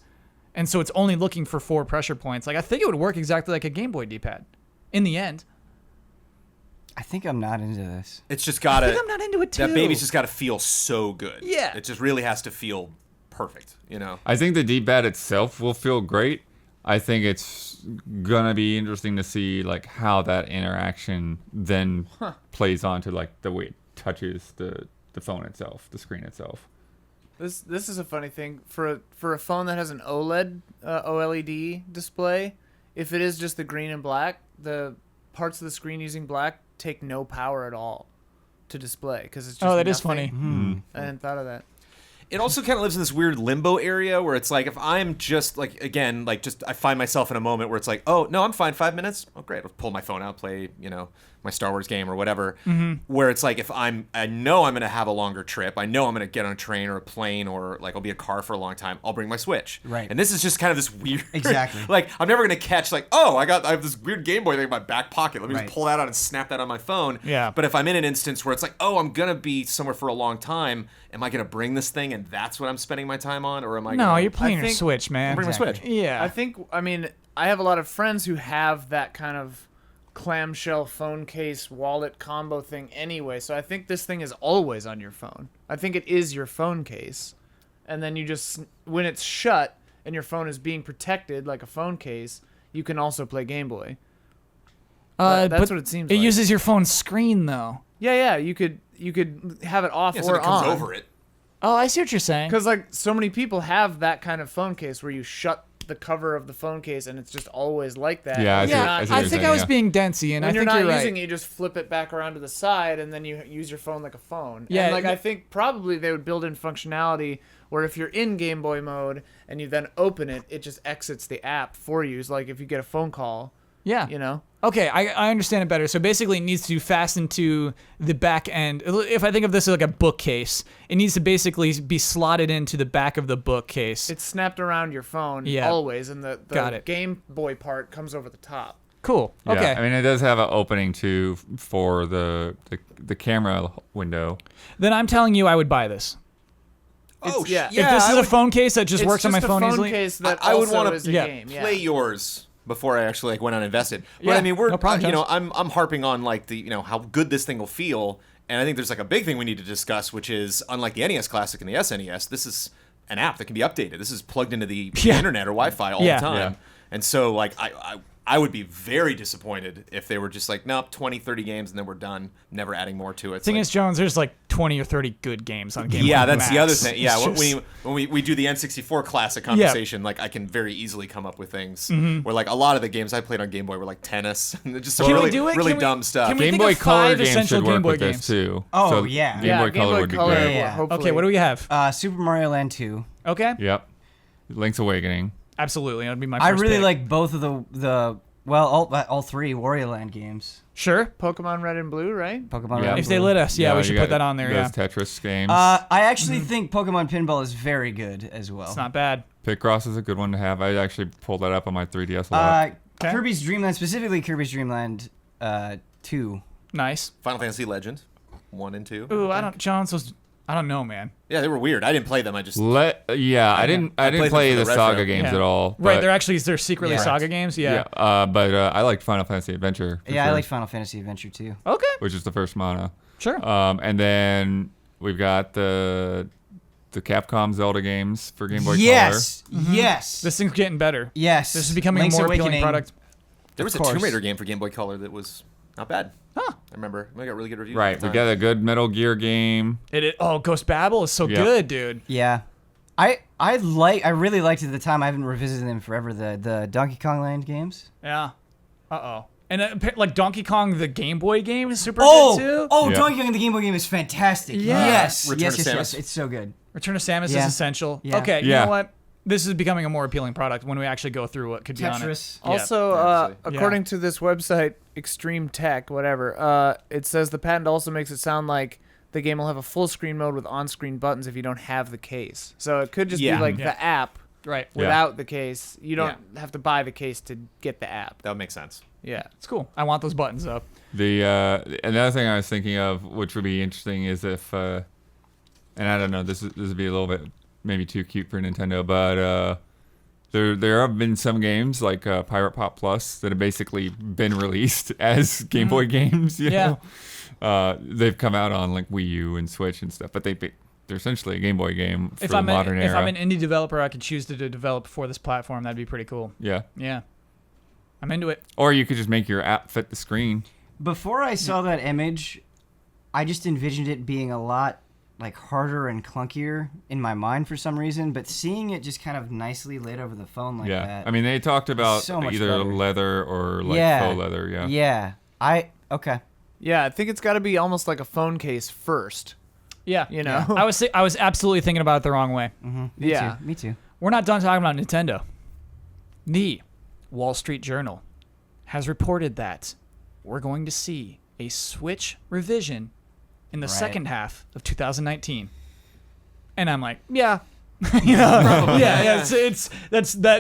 And so it's only looking for 4 pressure points. Like I think it would work exactly like a Game Boy D-pad in the end. I think I'm not into this. It's just gotta. I think I'm not into it too. That baby's just gotta feel so good. Yeah. It just really has to feel perfect, you know? I think the D-pad itself will feel great. I think it's gonna be interesting to see like how that interaction then plays onto like the way it touches the phone itself, the screen itself. This is a funny thing for a phone that has an OLED display. If it is just the green and black, the parts of the screen using black take no power at all to display because it's just that is nothing. funny. I hadn't thought of that. It also kind of lives in this weird limbo area where it's like, if I'm just like, again, like just I find myself in a moment where it's like, oh no, I'm fine, 5 minutes. Oh great, I'll pull my phone out, play, my Star Wars game or whatever. Where it's like, if I know I'm gonna have a longer trip, I know I'm gonna get on a train or a plane or like I'll be a car for a long time, I'll bring my Switch. Right. And this is just kind of this weird. Exactly. Like I'm never gonna catch like, oh, I have this weird Game Boy thing in my back pocket. Let me just pull that out and snap that on my phone. Yeah. But if I'm in an instance where it's like, oh, I'm gonna be somewhere for a long time, am I gonna bring this thing and that's what I'm spending my time on, or am I? No, you're playing your think- Switch, man. bring my Switch. Yeah. I mean, I have a lot of friends who have that kind of clamshell phone case wallet combo thing anyway, so I think this thing is always on your phone. I think it is your phone case. And then you just, when it's shut and your phone is being protected like a phone case, you can also play Game Boy. That's but what it seems It like. uses your phone's screen though. Yeah, you could have it off Yeah, or so it comes on. over it. Oh, I see what you're saying. Because like so many people have that kind of phone case where you shut the cover of the phone case and it's just always like that. Yeah, I see Yeah, what I you're think saying, I was yeah. being dency, and When I you're think not you're right. using it, you just flip it back around to the side, and then you use your phone like a phone. Yeah, and like I think probably they would build in functionality where if you're in Game Boy mode and you then open it, it just exits the app for you. It's like if you get a phone call, Yeah. Okay, I understand it better. So basically, it needs to fasten to the back end. If I think of this as like a bookcase, it needs to basically be slotted into the back of the bookcase. It's snapped around your phone Yeah. always, and the Got it. Game Boy part comes over the top. Cool. Yeah, Okay. I mean, it does have an opening too for the camera window. Then I'm telling you, I would buy this. Oh, yeah. If this is a phone case that just It's works on my just a phone phone easily. case that I would also wanna- is a yeah, game. Play yours before I actually like went out and invested. But Yeah, I mean, we're no problem, Jones. I'm harping on like the how good this thing will feel, and I think there's like a big thing we need to discuss, which is unlike the NES Classic and the SNES, this is an app that can be updated. This is plugged into the Yeah. internet or Wi-Fi all Yeah. the time, Yeah. and so like I would be very disappointed if they were just like, nope, 20, 30 games and then we're done, never adding more to it. It's Thing like, is, Jones, there's like 20 or 30 good games on Game Boy yeah, that's the other Max. thing. Yeah, It's just- when we do the N64 classic conversation, like I can very easily come up with things where like a lot of the games I played on Game Boy were like tennis and just some Can we really, do it? really Can we- dumb stuff. can we Game think Boy of Color 5 games essential should Game work Boy with games. this too. Oh, So yeah. Game Boy Color would be great. Yeah. Hopefully. Okay, what do we have? Super Mario Land 2. Okay. Yep. Link's Awakening. Absolutely. That would be my first I really pick. like both of the all 3 Wario Land games. Sure. Pokemon Red and Blue, right? Pokemon Yeah. Red If they Blue. let us, yeah, we you should got put that on there, yeah. those Tetris games. I actually think Pokemon Pinball is very good as well. It's not bad. Picross is a good one to have. I actually pulled that up on my 3DS a lot. Okay. Kirby's Dream Land, specifically Kirby's Dream Land 2. Nice. Final Fantasy Legend 1 and 2. Ooh, I don't know, man. Yeah, they were weird. I didn't play them. I just I didn't played play them the for the Saga retro. games Yeah. at all. Right, but- they're secretly Yeah. Saga games. Yeah. but I liked Final Fantasy Adventure. for Yeah, I sure, like Final Fantasy Adventure 2. Okay. which is the first mono. Sure. And then we've got the Capcom Zelda games for Game Boy Yes, Mm-hmm. yes, This thing's getting better. yes. This is becoming Link's a more Awakening. appealing product. there was a Of course. Tomb Raider game for Game Boy Color that was not bad. Huh. I remember. We got really good reviews. Color. Right. at the We time. got a good Metal Gear game. Ghost Babel is so Yep. good, dude. Yeah, I really liked it at the time. I haven't revisited them forever. The Donkey Kong Land games. Yeah. Uh-oh. And like Donkey Kong, the Game Boy game is super good too. Yeah. Donkey Kong the Game Boy game is fantastic. Yeah. Yes. Return to Samus. Yes. It's so good. Return of Samus is essential. Yeah. Okay, you Yeah. know what? This is becoming a more appealing product when we actually go through what could be on it. Tetris. Also, according to this website, Extreme Tech, whatever, it says the patent also makes it sound like the game will have a full screen mode with on-screen buttons if you don't have the case. So it could just be like the app Right. without the case. You don't have to buy the case to get the app. That would make sense. Yeah. It's cool. I want those buttons up. The another thing I was thinking of, which would be interesting, is if, and I don't know, this would be a little bit maybe too cute for Nintendo, but there have been some games like Pirate Pop Plus that have basically been released as Game Boy games. You know? They've come out on like Wii U and Switch and stuff, but they're essentially a Game Boy game for the modern era. If I'm an indie developer, I could choose to develop for this platform. That'd be pretty cool. Yeah. Yeah. I'm into it. Or you could just make your app fit the screen. Before I saw that image, I just envisioned it being a lot like harder and clunkier in my mind for some reason, but seeing it just kind of nicely laid over the phone like that. I mean, they talked about so much either better. leather or like faux leather. Yeah. Okay. Yeah, I think it's got to be almost like a phone case first. Yeah. You know? I was absolutely thinking about it the wrong way. Me too. We're not done talking about Nintendo. The Wall Street Journal has reported that we're going to see a Switch revision in the second half of 2019. And I'm like, yeah. That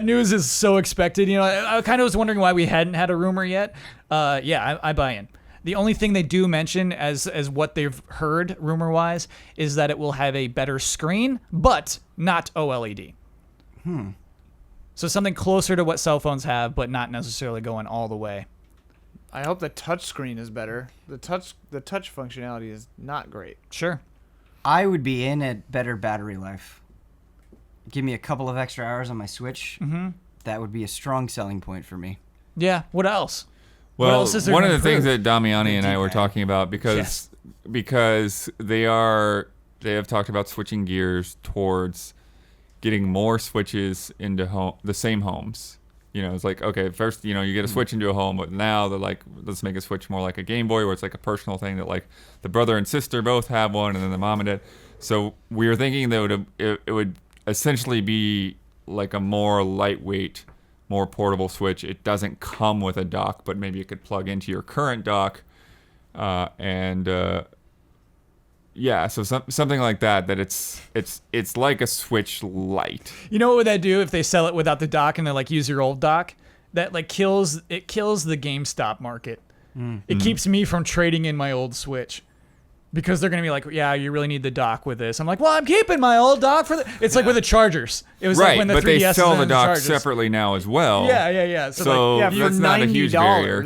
news is so expected. You know, I kind of was wondering why we hadn't had a rumor yet. I buy in. The only thing they do mention as what they've heard rumor-wise is that it will have a better screen, but not OLED. So something closer to what cell phones have, but not necessarily going all the way. I hope the touch screen is better. The touch functionality is not great. Sure. I would be in at better battery life. Give me a couple of extra hours on my Switch. That would be a strong selling point for me. Yeah. What else? Well, what else is there one to of the things improve? that Damiani and I were talking about because they have talked about switching gears towards getting more Switches into the same homes. You know, it's like, okay, first, you know, you get a Switch into a home, but now they're like, let's make a Switch more like a Game Boy, where it's like a personal thing that like the brother and sister both have one, and then the mom and dad. So we were thinking that it would essentially be like a more lightweight, more portable Switch. It doesn't come with a dock, but maybe it could plug into your current dock, so something like that. That it's like a Switch Lite. You know what would that do if they sell it without the dock and they're like, use your old dock? That like kills the GameStop market. It keeps me from trading in my old Switch. Because they're going to be like, yeah, you really need the dock with this. I'm like, well, I'm keeping my old dock for the... It's like with the chargers. It was like when the 3DS but they sell the dock Chargers. separately now as well. Yeah. So like, that's not a huge barrier.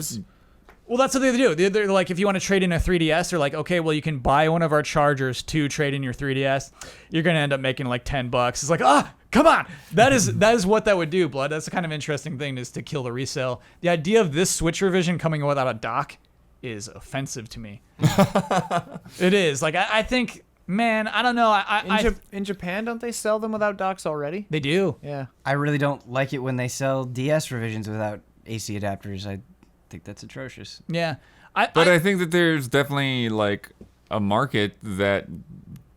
Well, that's what they do. They're like, if you want to trade in a 3DS, they're like, okay, well, you can buy one of our chargers to trade in your 3DS. You're going to end up making like $10. It's like, come on. That is what that would do, Blood. That's the kind of interesting thing, is to kill the resale. The idea of this Switch revision coming without a dock is offensive to me. It is. Like, I think, man, I don't know. In Japan, don't they sell them without docks already? They do. Yeah. I really don't like it when they sell DS revisions without AC adapters. I think that's atrocious. Yeah. I think that there's definitely like a market that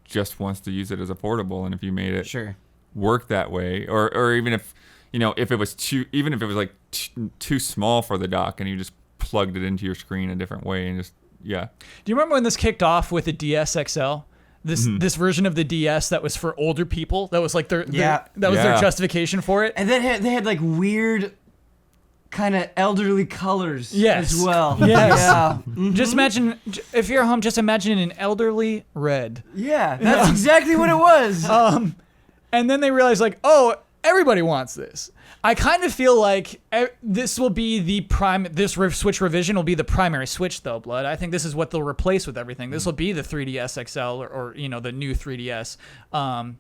just wants to use it as a portable, and if you made it work that way, or even if, you know, if it was like too small for the dock and you just plugged it into your screen a different way and just Do you remember when this kicked off with the DS XL? This version of the DS that was for older people. That was like their justification for it. And then they had like weird kind of elderly colors as well. Yes. Just imagine, if you're at home, just imagine an elderly red. Yeah, that's exactly what it was. And then they realized, like, oh, everybody wants this. I kind of feel like this will be this Switch revision will be the primary Switch, though, Blood. I think this is what they'll replace with everything. This will be the 3DS XL or the new 3DS.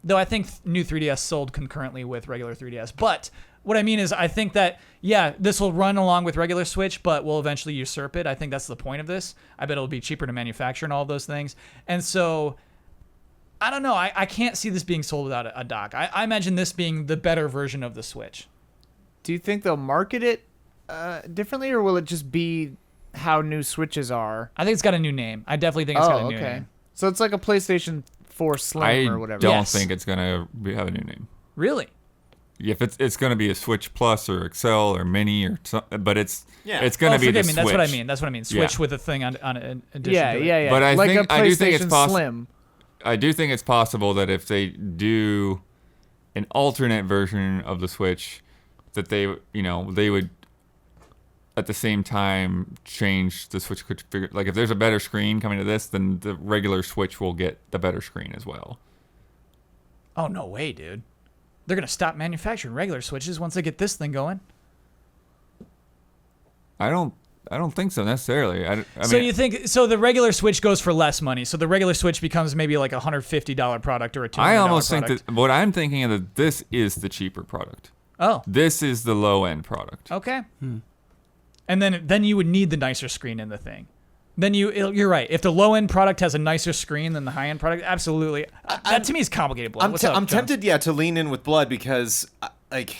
Though I think new 3DS sold concurrently with regular 3DS. But what I mean is, I think that, this will run along with regular Switch, but will eventually usurp it. I think that's the point of this. I bet it'll be cheaper to manufacture and all of those things. And so, I don't know. I can't see this being sold without a dock. I imagine this being the better version of the Switch. Do you think they'll market it differently, or will it just be how new Switches are. I think it's got a new name. I definitely think it's got a new name. So it's like a PlayStation 4 Slim or whatever. I don't Yes. think it's gonna have a new name. Really? If it's gonna be a Switch Plus or XL or Mini or something, but it's gonna be the forgive me. Switch. That's what I mean. That's what I mean. Switch Yeah. with a thing on an addition Yeah, to it. yeah, yeah. But I like think- a I do think it's PlayStation Slim. I do think it's possible that if they do an alternate version of the Switch, that they would at the same time change the Switch configuration. Like if there's a better screen coming to this, then the regular Switch will get the better screen as well. Oh, no way, dude. They're going to stop manufacturing regular Switches once they get this thing going. I don't think so necessarily. I So mean, you think the regular Switch goes for less money? So the regular Switch becomes maybe like a $150 product or a $200 I almost product. think that what I'm thinking of that this is the cheaper product. Oh, This is the low end product. okay. And then you would need the nicer screen in the thing. Then you're right. If the low end product has a nicer screen than the high end product, absolutely. That to me is complicated. Blood. What's up, I'm Jones? tempted, to lean in with Blood because, like,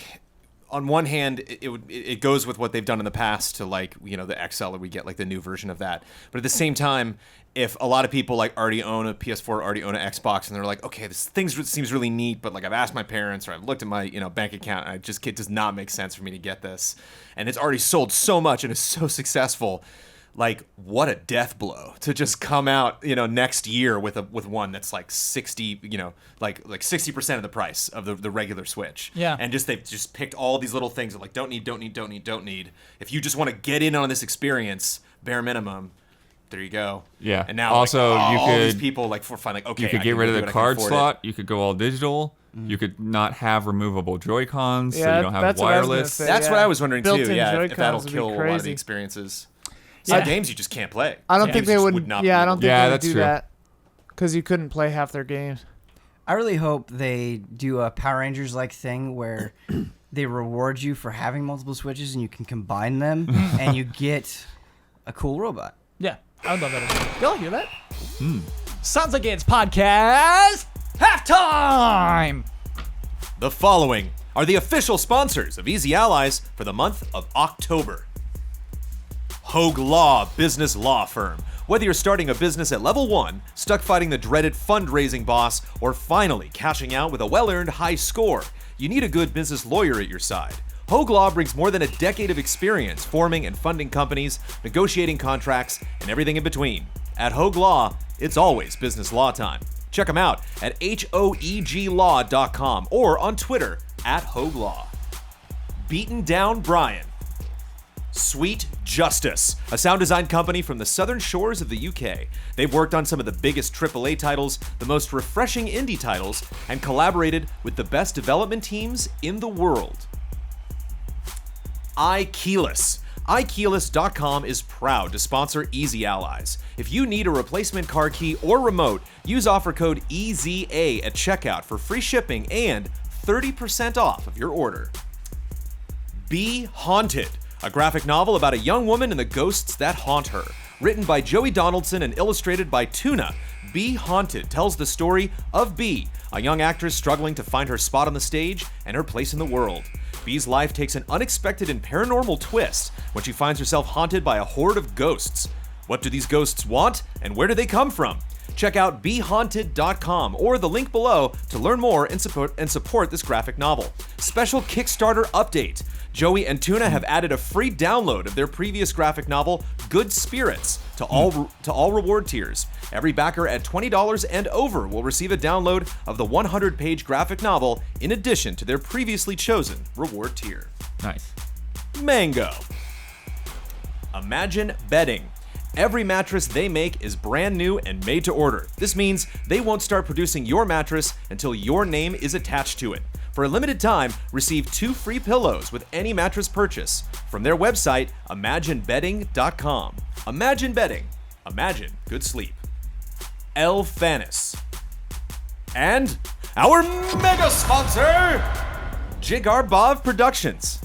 on one hand, it goes with what they've done in the past to, like, the XL, or we get like the new version of that. But at the same time, if a lot of people like already own a PS4, already own an Xbox, and they're like, okay, this thing seems really neat, but like I've asked my parents or I've looked at my bank account, and it does not make sense for me to get this, and it's already sold so much and is so successful. Like, what a death blow to just come out, next year with one that's like 60, like 60% of the price of the regular Switch. Yeah. And they've just picked all these little things that like don't need. If you just want to get in on this experience, bare minimum, there you go. Yeah. And now also like, you all could these people like okay, you could I get can rid go of do the it, I can card afford it. slot. You could go all digital. You could not have removable Joy-Cons, so Yeah, you don't have that's what I was gonna wireless. say. That's what I was wondering too. Built-in Yeah, if Joy-Cons that'll would be kill a lot of the crazy. experiences. Yeah. Some games you just can't play. I don't Some think games they just would. not be Yeah, I able don't to. think Yeah, they would that's do true. that because you couldn't play half their games. I really hope they do a Power Rangers like thing where they reward you for having multiple Switches and you can combine them and you get a cool robot. Yeah, I would love that. Y'all hear that? Sounds like it's podcast halftime. The following are the official sponsors of Easy Allies for the month of October. Hogue Law Business Law Firm. Whether you're starting a business at level 1, stuck fighting the dreaded fundraising boss, or finally cashing out with a well-earned high score, you need a good business lawyer at your side. Hogue Law brings more than a decade of experience forming and funding companies, negotiating contracts, and everything in between. At Hogue Law, it's always business law time. Check them out at hoeglaw.com or on Twitter at Hogue Law. Beaten Down Brian. Sweet Justice, a sound design company from the southern shores of the UK. They've worked on some of the biggest AAA titles, the most refreshing indie titles, and collaborated with the best development teams in the world. iKeyless. iKeyless.com is proud to sponsor Easy Allies. If you need a replacement car key or remote, use offer code EZA at checkout for free shipping and 30% off of your order. Be Haunted, a graphic novel about a young woman and the ghosts that haunt her. Written by Joey Donaldson and illustrated by Tuna, Be Haunted tells the story of Bee, a young actress struggling to find her spot on the stage and her place in the world. Bee's life takes an unexpected and paranormal twist when she finds herself haunted by a horde of ghosts. What do these ghosts want, and where do they come from? Check out BeHaunted.com or the link below to learn more and support this graphic novel. Special Kickstarter update. Joey and Tuna have added a free download of their previous graphic novel, Good Spirits, to all reward tiers. Every backer at $20 and over will receive a download of the 100-page graphic novel in addition to their previously chosen reward tier. Nice. Mango. Imagine Bedding. Every mattress they make is brand new and made to order. This means they won't start producing your mattress until your name is attached to it. For a limited time, receive 2 free pillows with any mattress purchase from their website, imaginebedding.com. Imagine Bedding. Imagine good sleep. El Fanis. And our mega sponsor, Jigar Bob Productions.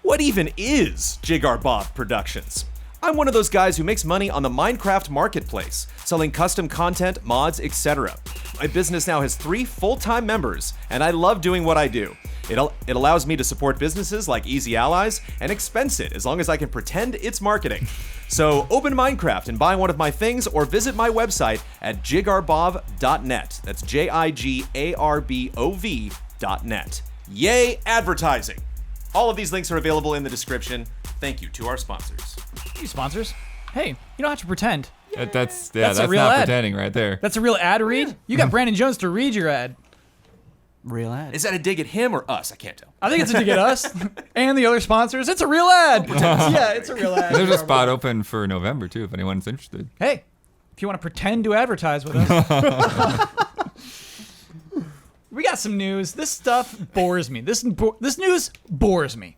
What even is Jigar Bob Productions? I'm one of those guys who makes money on the Minecraft marketplace, selling custom content, mods, etc. My business now has 3 full-time members, and I love doing what I do. It allows me to support businesses like Easy Allies and expense it as long as I can pretend it's marketing. So open Minecraft and buy one of my things or visit my website at jigarbov.net. That's JIGARBOV.net. Yay, advertising! All of these links are available in the description. Thank you to our sponsors. Hey, sponsors. Hey, you don't have to pretend. That's a real not ad. pretending right there. That's a real ad read? You got Brandon Jones to read your ad. Real ad. Is that a dig at him or us? I can't tell. I think it's a dig at us and the other sponsors. It's a real ad. Yeah, it's a real ad. There's a spot open for November too, if anyone's interested. Hey, if you want to pretend to advertise with us. We got some news. This stuff bores me. This news bores me.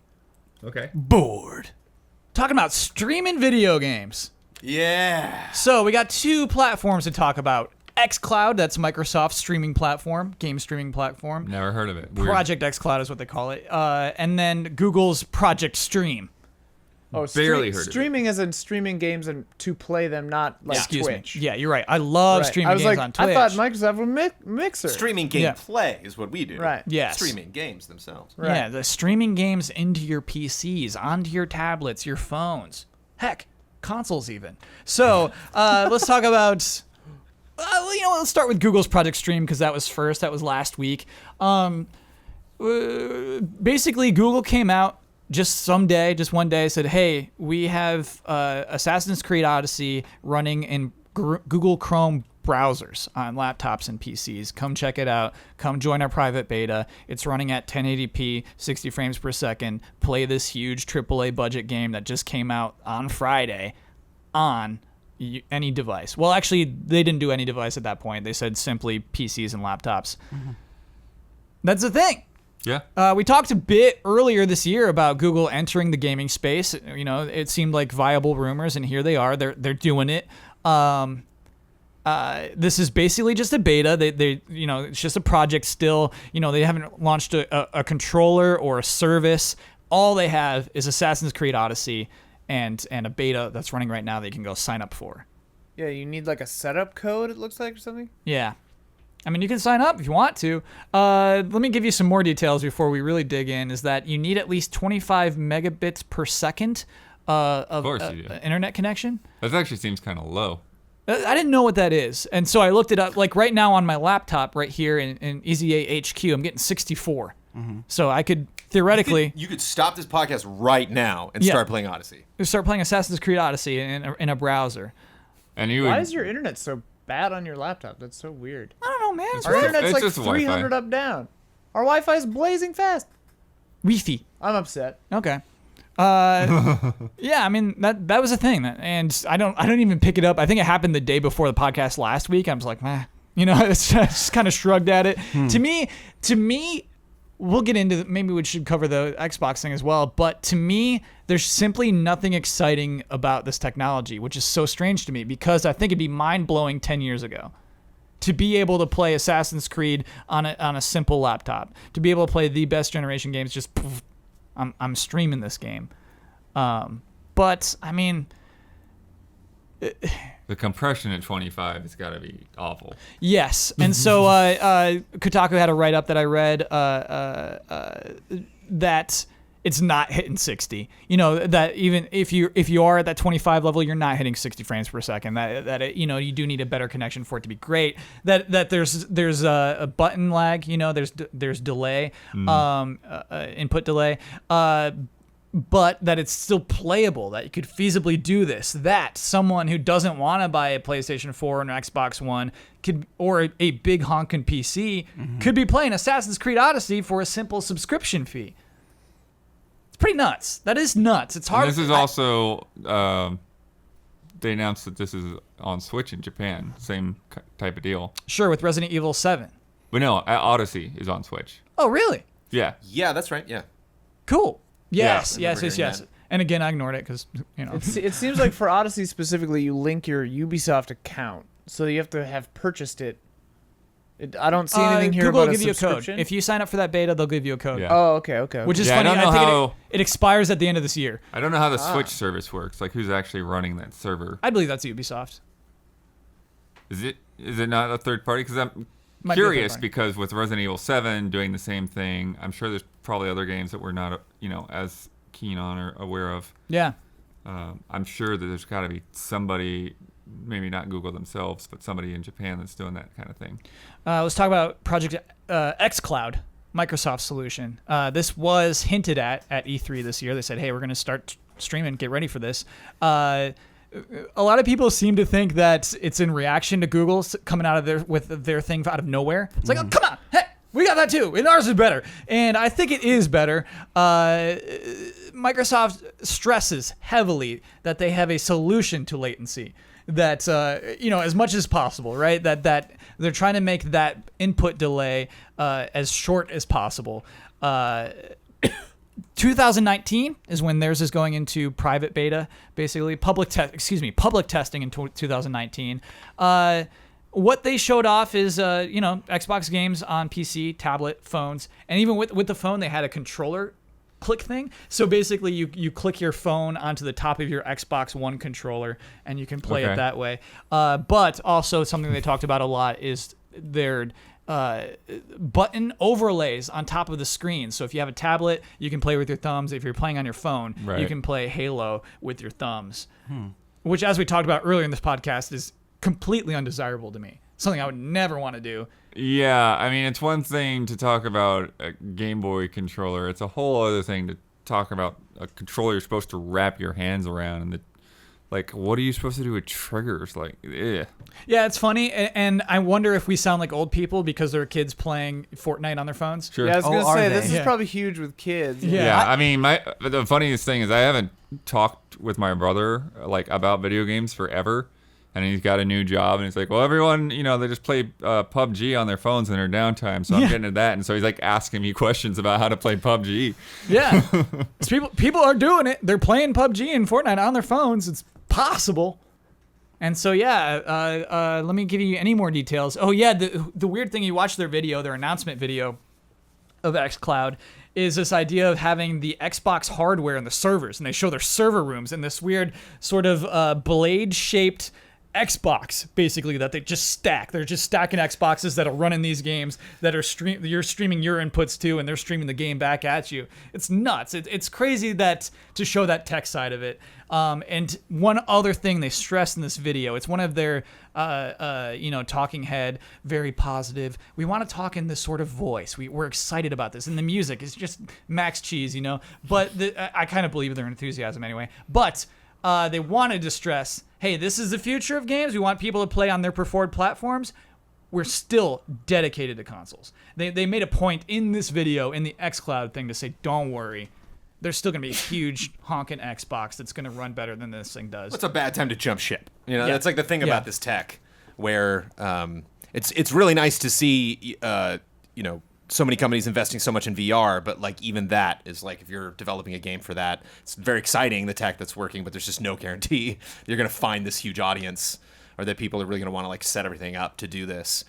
Okay. Bored. Talking about streaming video games. Yeah. So we got 2 platforms to talk about. xCloud, that's Microsoft's streaming platform, game streaming platform. Never heard of it. Weird. Project xCloud is what they call it. And then Google's Project Stream. Oh, Barely heard of it. streaming as in streaming games and to play them, not like Excuse Twitch. me. Yeah, you're right. I love Right. streaming I was games like, on Twitch. I thought Microsoft would Mixer. Streaming Yeah. gameplay is what we do. Right. Yes. Streaming games themselves. Right. Yeah, the streaming games into your PCs, onto your tablets, your phones. Heck, consoles even. So let's talk about... let's start with Google's Project Stream because that was first. That was last week. Basically, Google came out just one day, said, hey, we have Assassin's Creed Odyssey running in Google Chrome browsers on laptops and PCs. Come check it out. Come join our private beta. It's running at 1080p, 60 frames per second. Play this huge AAA budget game that just came out on Friday on any device. Well, actually, they didn't do any device at that point. They said simply PCs and laptops. Mm-hmm. That's the thing. Yeah. We talked a bit earlier this year about Google entering the gaming space. You know, it seemed like viable rumors, and here they are. They're doing it. This is basically just a beta. They it's just a project still. You know, they haven't launched a controller or a service. All they have is Assassin's Creed Odyssey and a beta that's running right now that you can go sign up for. Yeah, you need like a setup code, it looks like, or something? Yeah. I mean, you can sign up if you want to. Let me give you some more details before we really dig in, is that you need at least 25 megabits per second of internet connection. That actually seems kind of low. I didn't know what that is. And so I looked it up. Like right now on my laptop right here in EZA HQ, I'm getting 64. Mm-hmm. So I could theoretically... You could stop this podcast right now and start playing Odyssey. Start playing Assassin's Creed Odyssey in a browser. And Why is your internet so bad on your laptop? That's so weird. I don't know, man. It's Our rough. internet's It's like just 300 Wi-Fi. up down. Our Wi-Fi is blazing fast. Wi-Fi. I'm upset. Okay. Yeah, I mean that was a thing, and I don't even pick it up. I think it happened the day before the podcast last week. I was like, it's just kind of shrugged at it. To me, we'll get into maybe we should cover the Xbox thing as well. But to me, there's simply nothing exciting about this technology, which is so strange to me because I think it'd be mind blowing 10 years ago. To be able to play Assassin's Creed on a simple laptop, to be able to play the best generation games, just poof, I'm streaming this game. But I mean, the compression at 25 has got to be awful. yes. And so Kotaku had a write up that I read that it's not hitting 60. You know, that even if you are at that 25 level, you're not hitting 60 frames per second. You do need a better connection for it to be great. That there's a button lag. You know, there's delay, input delay. But that it's still playable, that you could feasibly do this, that someone who doesn't want to buy a PlayStation 4 or an Xbox One or a big honkin' PC could be playing Assassin's Creed Odyssey for a simple subscription fee. It's pretty nuts. That is nuts. It's hard. And this is also, they announced that this is on Switch in Japan. Same type of deal. Sure, with Resident Evil 7. But no, Odyssey is on Switch. Oh, really? Yeah. Yeah, that's right. Yeah. Cool. Yes. I remember hearing that. And again, I ignored it because, It seems like for Odyssey specifically, you link your Ubisoft account, so you have to have purchased it. I don't see anything here Google about will give you a code. subscription. If you sign up for that beta, they'll give you a code. Yeah. Oh, okay. Which is Yeah, I funny. don't know think how- it expires at the end of this year. I don't know how the Switch service works. Like, who's actually running that server? I believe that's Ubisoft. Is it not a third party? Because I'm Might be a third curious, party. because with Resident Evil 7 doing the same thing, I'm sure there's probably other games that we're not, as keen on or aware of. Yeah. I'm sure that there's got to be somebody, maybe not Google themselves, but somebody in Japan that's doing that kind of thing. Let's talk about Project xCloud, Microsoft's solution. This was hinted at E3 this year. They said, hey, we're going to start streaming. Get ready for this. A lot of people seem to think that it's in reaction to Google coming out of their thing out of nowhere. It's like, oh, come on, hey, we got that too, and ours is better. And I think it is better. Microsoft stresses heavily that they have a solution to latency. That as much as possible, right? That they're trying to make that input delay as short as possible. 2019 is when theirs is going into private beta, basically public testing in 2019. What they showed off is Xbox games on PC, tablet, phones, and even with the phone they had a controller click thing. So basically you click your phone onto the top of your Xbox One controller and you can play it that way. But also something they talked about a lot is their button overlays on top of the screen. So if you have a tablet, you can play with your thumbs. If you're playing on your phone, you can play Halo with your thumbs. Which, as we talked about earlier in this podcast, is completely undesirable to me. Something I would never want to do. Yeah, I mean, it's one thing to talk about a Game Boy controller. It's a whole other thing to talk about a controller you're supposed to wrap your hands around. And what are you supposed to do with triggers? Yeah, it's funny. And I wonder if we sound like old people because there are kids playing Fortnite on their phones. Sure. Yeah, I was going to say, they? this is probably huge with kids. Yeah, I mean, the funniest thing is I haven't talked with my brother about video games forever, and he's got a new job, and he's like, well, everyone, they just play PUBG on their phones in their downtime, so I'm getting into that, and so he's asking me questions about how to play PUBG. Yeah, people are doing it. They're playing PUBG and Fortnite on their phones. It's possible. And so let me give you any more details. Oh yeah, the weird thing, you watch their announcement video of xCloud, is this idea of having the Xbox hardware and the servers, and they show their server rooms in this weird sort of blade-shaped Xbox, basically, that they just stack. They're just stacking Xboxes that are running these games that are you're streaming your inputs to, and they're streaming the game back at you. It's nuts. It's crazy that to show that tech side of it. And one other thing they stress in this video, it's one of their talking head, very positive. We want to talk in this sort of voice. We're excited about this, and the music is just max cheese, But I kind of believe their enthusiasm anyway. But they wanted to stress, hey, this is the future of games. We want people to play on their preferred platforms. We're still dedicated to consoles. They made a point in this video, in the xCloud thing, to say, don't worry. There's still going to be a huge honking Xbox that's going to run better than this thing does. It's a bad time to jump ship. That's the thing about this tech, where it's really nice to see, so many companies investing so much in VR, but even that is if you're developing a game for that, it's very exciting, the tech that's working, but there's just no guarantee you're going to find this huge audience or that people are really going to want to set everything up to do this.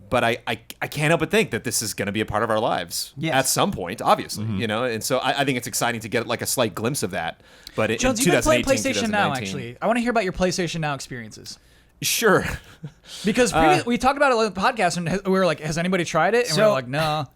But I can't help but think that this is going to be a part of our lives at some point, obviously, and so I think it's exciting to get a slight glimpse of that. But Jones, in you've been playing 2018, PlayStation Now, actually. I want to hear about your PlayStation Now experiences. Sure. Because we talked about it on the podcast, and we were like, has anybody tried it? And we were like, no.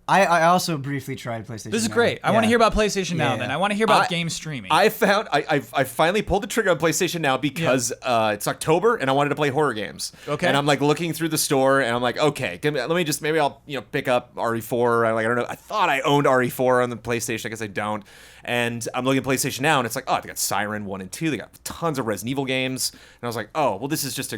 I also briefly tried PlayStation. This is Now. great. I want to hear about PlayStation Now. Yeah. Then I want to hear about game streaming. I finally pulled the trigger on PlayStation Now because it's October and I wanted to play horror games. Okay. And I'm looking through the store and I'm like, okay, maybe I'll pick up RE4. I don't know. I thought I owned RE4 on the PlayStation. I guess I don't. And I'm looking at PlayStation Now and it's they got Siren 1 and 2. They got tons of Resident Evil games. And I was like, oh, well, this is just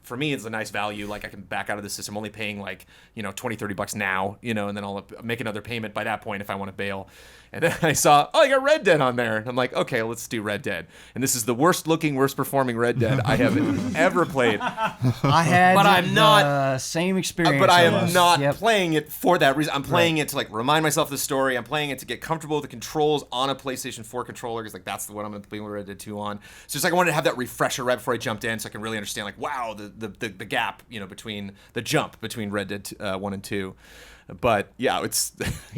for me, it's a nice value. I can back out of the system, only paying $20, $30 now, and then I'll make another payment by that point if I want to bail. And then I saw, I got Red Dead on there. And I'm like, okay, let's do Red Dead. And this is the worst performing Red Dead I have ever played. I had but I'm not same experience. But I am not playing it for that reason. I'm playing it to like remind myself of the story. I'm playing it to get comfortable with the controls on a PlayStation 4 controller because like that's the one I'm going to play Red Dead 2 on. So it's like I wanted to have that refresher right before I jumped in, so I can really understand like wow the gap between the jump between Red Dead 1 and 2. But yeah, it's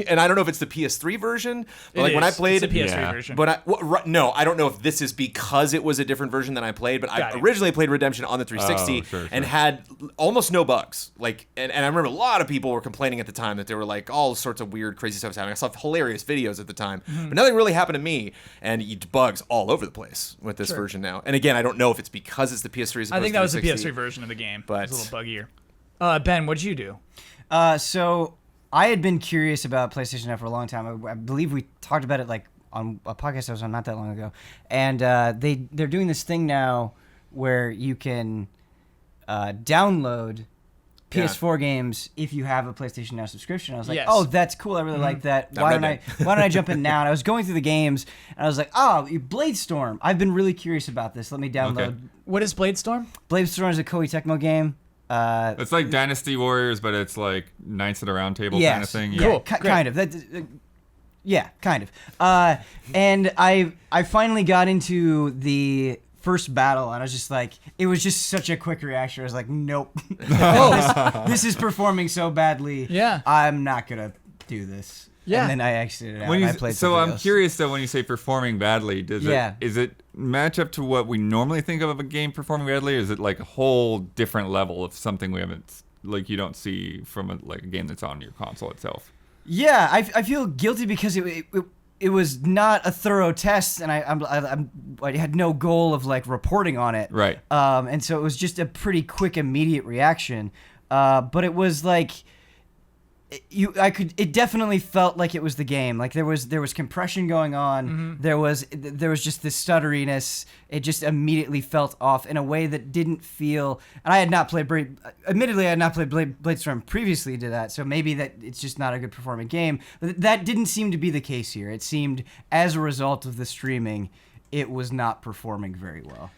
and I don't know if it's the PS3 version. But like when I played, it's the PS3 version. But no, I don't know if this is because it was a different version than I played. But I originally played Redemption on the 360 and had almost no bugs. Like, and I remember a lot of people were complaining at the time that they were like all sorts of weird, crazy stuff was happening. I saw hilarious videos at the time, but nothing really happened to me. And bugs all over the place with this version now. And again, I don't know if it's because it's the PS3. As I think that was the 360, PS3 version of the game. but It was a little buggier. Ben, what'd you do? So I had been curious about PlayStation Now for a long time. I believe we talked about it like on a podcast I was on not that long ago. And they're doing this thing now where you can download PS4 games if you have a PlayStation Now subscription. I was like, oh, that's cool. I really like that. Why don't I jump in now? And I was going through the games and I was like, Bladestorm. I've been really curious about this. Let me download. Okay. What is Bladestorm? Bladestorm is a Koei Tecmo game. It's like Dynasty Warriors, but it's like Knights of the Round Table kind of thing. Yeah, cool. Kind of. Kind of. And I finally got into the first battle, and I was just like, it was just such a quick reaction. I was like, nope. this is performing so badly. Yeah. I'm not gonna do this. Yeah. And then I exited out. I played so I'm else. curious though, when you say performing badly, is it match up to what we normally think of a game performing badly, or is it like a whole different level of something we haven't, like you don't see from a game that's on your console itself? Yeah, I feel guilty because it was not a thorough test, and I had no goal of like reporting on it. Right. And so it was just a pretty quick, immediate reaction. But it was like it definitely felt like it was the game. Like there was compression going on. Mm-hmm. There was just this stutteriness. It just immediately felt off in a way that didn't feel. And I had not played Bladestorm previously to that, so maybe that it's just not a good performing game. But that didn't seem to be the case here. It seemed as a result of the streaming, it was not performing very well.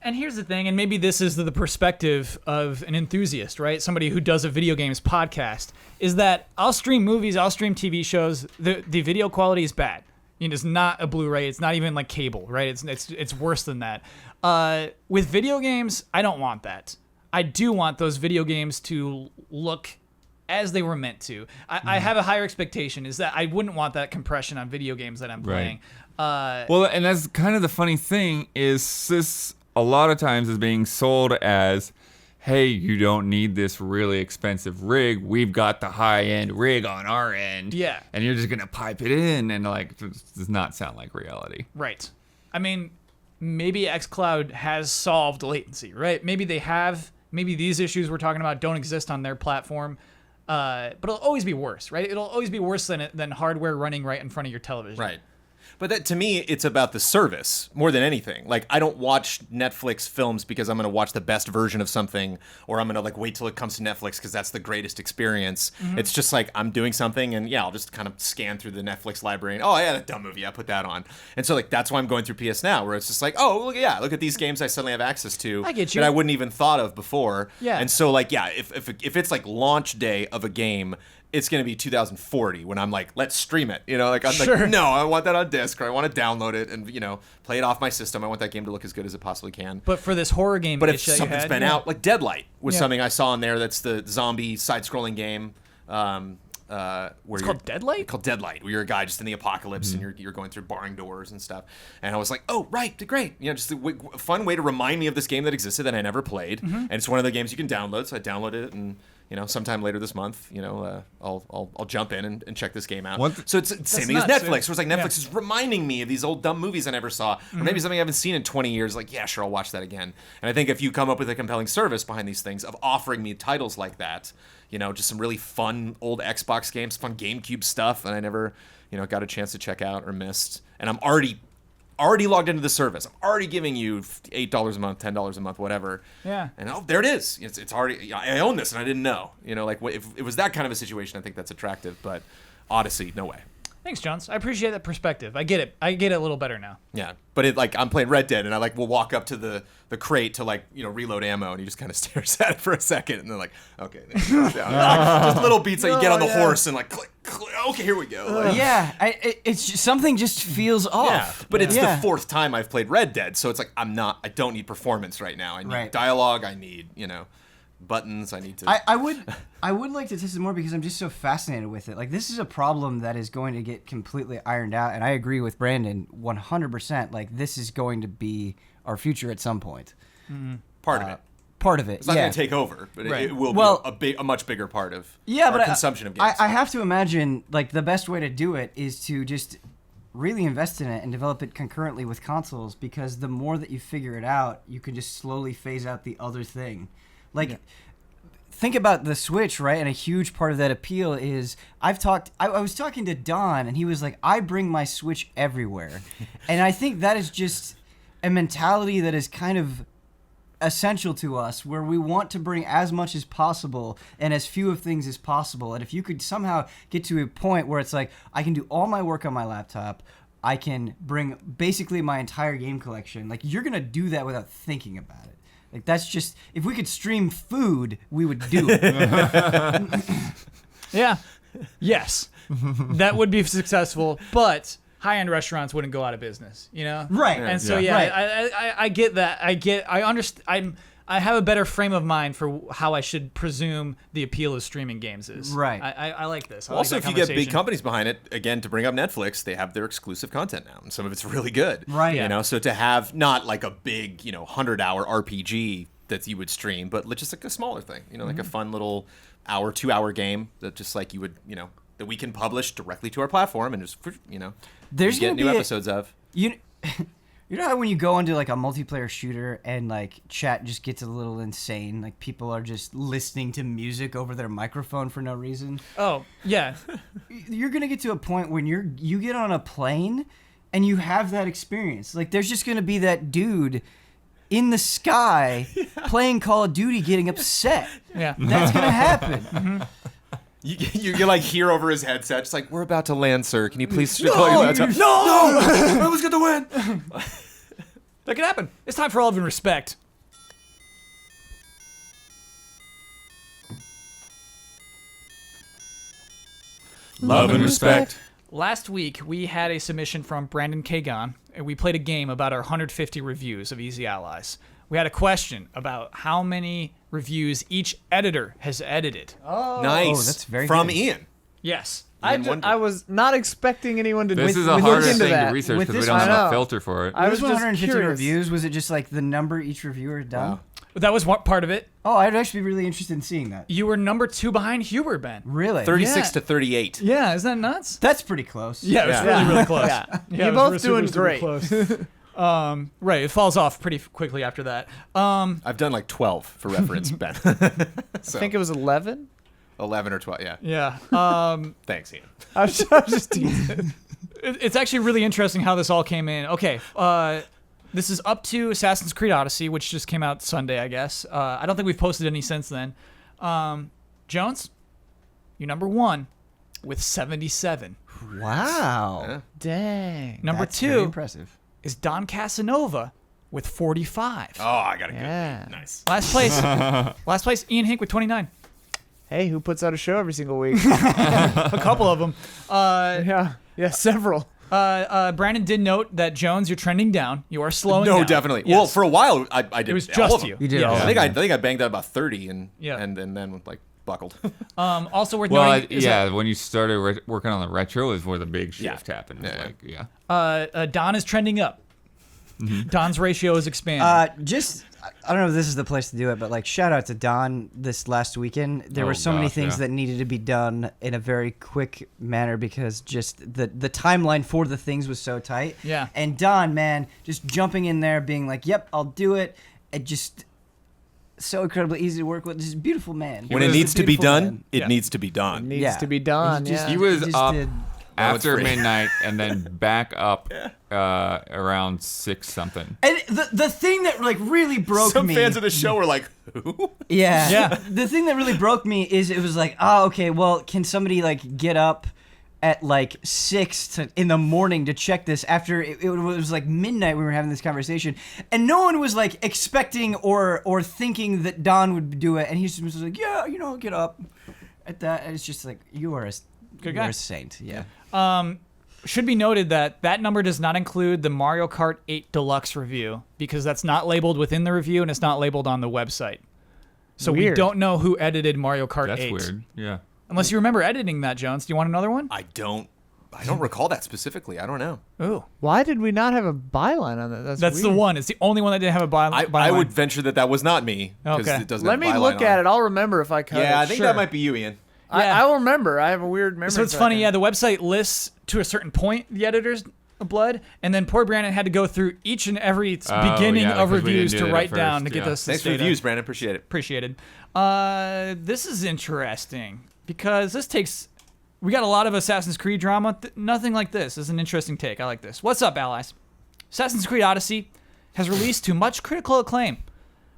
And here's the thing, and maybe this is the perspective of an enthusiast, right? Somebody who does a video games podcast, is that I'll stream movies, I'll stream TV shows. The video quality is bad. It's not a Blu-ray. It's not even like cable, right? It's worse than that. With video games, I don't want that. I do want those video games to look as they were meant to. I have a higher expectation, is that I wouldn't want that compression on video games that I'm playing. Well, and that's kind of the funny thing is this a lot of times is being sold as, hey, you don't need this really expensive rig. We've got the high-end rig on our end. Yeah. And you're just going to pipe it in, and like, it does not sound like reality. Right. I mean, maybe xCloud has solved latency, right? Maybe they have. Maybe these issues we're talking about don't exist on their platform. But it'll always be worse, right? It'll always be worse than hardware running right in front of your television. Right. But that, to me, it's about the service more than anything. Like, I don't watch Netflix films because I'm going to watch the best version of something, or I'm going to like wait till it comes to Netflix because that's the greatest experience. Mm-hmm. It's just like I'm doing something, and I'll just kind of scan through the Netflix library, and that dumb movie, I put that on. And so like that's why I'm going through PS Now, where it's just like, look at these games I suddenly have access to I get you. that I wouldn't even thought of before. Yeah. And so like if it's like launch day of a game, it's going to be 2040 when I'm like, let's stream it. I'm like, no, I want that on disc, or I want to download it and, play it off my system. I want that game to look as good as it possibly can. But for this horror game, but if something's been out, like Deadlight was something I saw in there. That's the zombie side-scrolling game. Where it's called Deadlight? Called Deadlight, where you're a guy just in the apocalypse and you're going through barring doors and stuff. And I was like, oh, right, great. Just a fun way to remind me of this game that existed that I never played. Mm-hmm. And it's one of the games you can download, so I downloaded it, and sometime later this month, I'll jump in and check this game out. So it's the same thing as Netflix, where it's like Netflix is reminding me of these old dumb movies I never saw, or maybe something I haven't seen in 20 years. Like, yeah, sure, I'll watch that again. And I think if you come up with a compelling service behind these things of offering me titles like that, just some really fun old Xbox games, fun GameCube stuff that I never, got a chance to check out or missed, and I'm already already logged into the service. I'm already giving you $8 a month, $10 a month, whatever. Yeah. And there it is. It's already. I own this, and I didn't know. Like if it was that kind of a situation, I think that's attractive. But Odyssey, no way. Thanks, Jones. I appreciate that perspective. I get it. I get it a little better now. Yeah, but I'm playing Red Dead, and I will walk up to the crate to reload ammo, and he just kind of stares at it for a second, and then okay, just little beats that you get on the horse, and click, okay, here we go. It's just, something just feels off. Yeah, but it's the fourth time I've played Red Dead, so it's I don't need performance right now. I need dialogue. I need buttons. I need to. I would like to test it more because I'm just so fascinated with it. This is a problem that is going to get completely ironed out, and I agree with Brandon 100%. This is going to be our future at some point. Mm-hmm. Part of it. Part of it. It's not going to take over, but it will be a much bigger part of our consumption of games. I have to imagine the best way to do it is to just really invest in it and develop it concurrently with consoles, because the more that you figure it out, you can just slowly phase out the other thing. Think about the Switch, right? And a huge part of that appeal is I was talking to Don, and he was like, I bring my Switch everywhere. And I think that is just a mentality that is kind of essential to us, where we want to bring as much as possible and as few of things as possible. And if you could somehow get to a point where it's I can do all my work on my laptop, I can bring basically my entire game collection, you're going to do that without thinking about it. That's just, if we could stream food, we would do it. Yeah. Yes. That would be successful, but high-end restaurants wouldn't go out of business, Right. And so, I get that. I understand. I have a better frame of mind for how I should presume the appeal of streaming games is. Right. I like this. Also, if you get big companies behind it, again, to bring up Netflix, they have their exclusive content now, and some of it's really good. Right. So to have not a big, 100-hour RPG that you would stream, but just a smaller thing, a fun little hour, 2-hour game that just you would, that we can publish directly to our platform and just, there's get new episodes of. You know how when you go into a multiplayer shooter and chat just gets a little insane, people are just listening to music over their microphone for no reason? Oh, yeah. You're going to get to a point when you get on a plane and you have that experience. There's just going to be that dude in the sky playing Call of Duty getting upset. Yeah. That's going to happen. Mm-hmm. You hear over his headset, just we're about to land, sir. Can you please? No! I was going to win. That could happen. It's time for Love and Respect. Love and respect. Last week, we had a submission from Brandon Kagan, and we played a game about our 150 reviews of Easy Allies. We had a question about how many reviews each editor has edited. Oh, nice. That's very from good. Ian. Yes. I was not expecting anyone to This is a look harder into thing that. to research With because we this don't one, have I a know. filter for it. I was Those just 150 curious. reviews, was it just the number each reviewer done? Wow. That was one part of it. Oh, I'd actually be really interested in seeing that. You were number 2 behind Huber, Ben. Really? 36 Yeah. to 38. Yeah, isn't that nuts? That's pretty close. Yeah, it was Yeah. really close. Yeah. Yeah, You're it both was doing super great. close. Right, it falls off pretty quickly after that. I've done 12 for reference, Ben. So, I think it was 11. 11 or 12. Yeah. Yeah. Thanks, Ian. I was just teasing. It's actually really interesting how this all came in. Okay, this is up to Assassin's Creed Odyssey, which just came out Sunday, I guess. I don't think we've posted any since then. Jones, you're number 1 with 77. Wow. Yeah. Dang. Number That's very 2 impressive. is Don Casanova with 45. Oh, I got a good Yeah. lead. Nice. Last place, Ian Hink with 29. Hey, who puts out a show every single week? A couple of them. Yeah, several. Brandon did note that Jones, you're trending down. You are slowing down. No, definitely. Yes. Well, for a while, I did it was all just of them. you. You did Yeah. all I of think them. I banged out about 30 and Yeah. and then buckled. Also worth Well, noting. is that, when you started working on the retro is where the big shift happened. It was Yeah. Don is trending up. Don's ratio is expanding. I don't know if this is the place to do it, but shout out to Don this last weekend. There were so many things that needed to be done in a very quick manner because just the timeline for the things was so tight. Yeah. And Don, man, just jumping in there, being like, "Yep, I'll do it." It just so incredibly easy to work with. Just a beautiful man. When it Just a needs to be beautiful done, man. it Yeah. needs to be done. Needs to be done. He just- Yeah. He was just up did- after free. midnight and then back up around 6 something. And the thing that like really broke Some me. fans of the show were like, who? Yeah. The thing that really broke me is it was like, oh, okay, well, can somebody like get up at like 6 in the morning to check this after it was like midnight when we were having this conversation, and no one was like expecting or thinking that Don would do it, and he just was like, yeah, get up at that. And it's just like, you are a Good guy. You're a saint. Yeah. Should be noted that number does not include the Mario Kart 8 Deluxe review because that's not labeled within the review and it's not labeled on the website. So we Weird. don't know who edited Mario Kart That's 8. weird. Yeah. Unless you remember editing that, Jones. Do you want another one? I don't recall that specifically. I don't know. Ooh. Why did we not have a byline on that? That's the weird. one. It's the only one that didn't have a byline. I would venture that was not me because Okay. it doesn't Let have me byline look on at it. I'll remember if I cut it. Yeah, I think Sure. that might be you, Ian. I will remember. I have a weird memory. So it's for funny, that. yeah, the website lists to a certain point the editor's blood, and then poor Brandon had to go through each and every beginning yeah, of because we reviews didn't to do that write at down first, to get yeah. this Thanks for data. reviews, Brandon. Appreciate it. Appreciated. This is interesting because we got a lot of Assassin's Creed drama. Nothing like this. This is an interesting take. I like this. What's up, allies? Assassin's Creed Odyssey has released to much critical acclaim,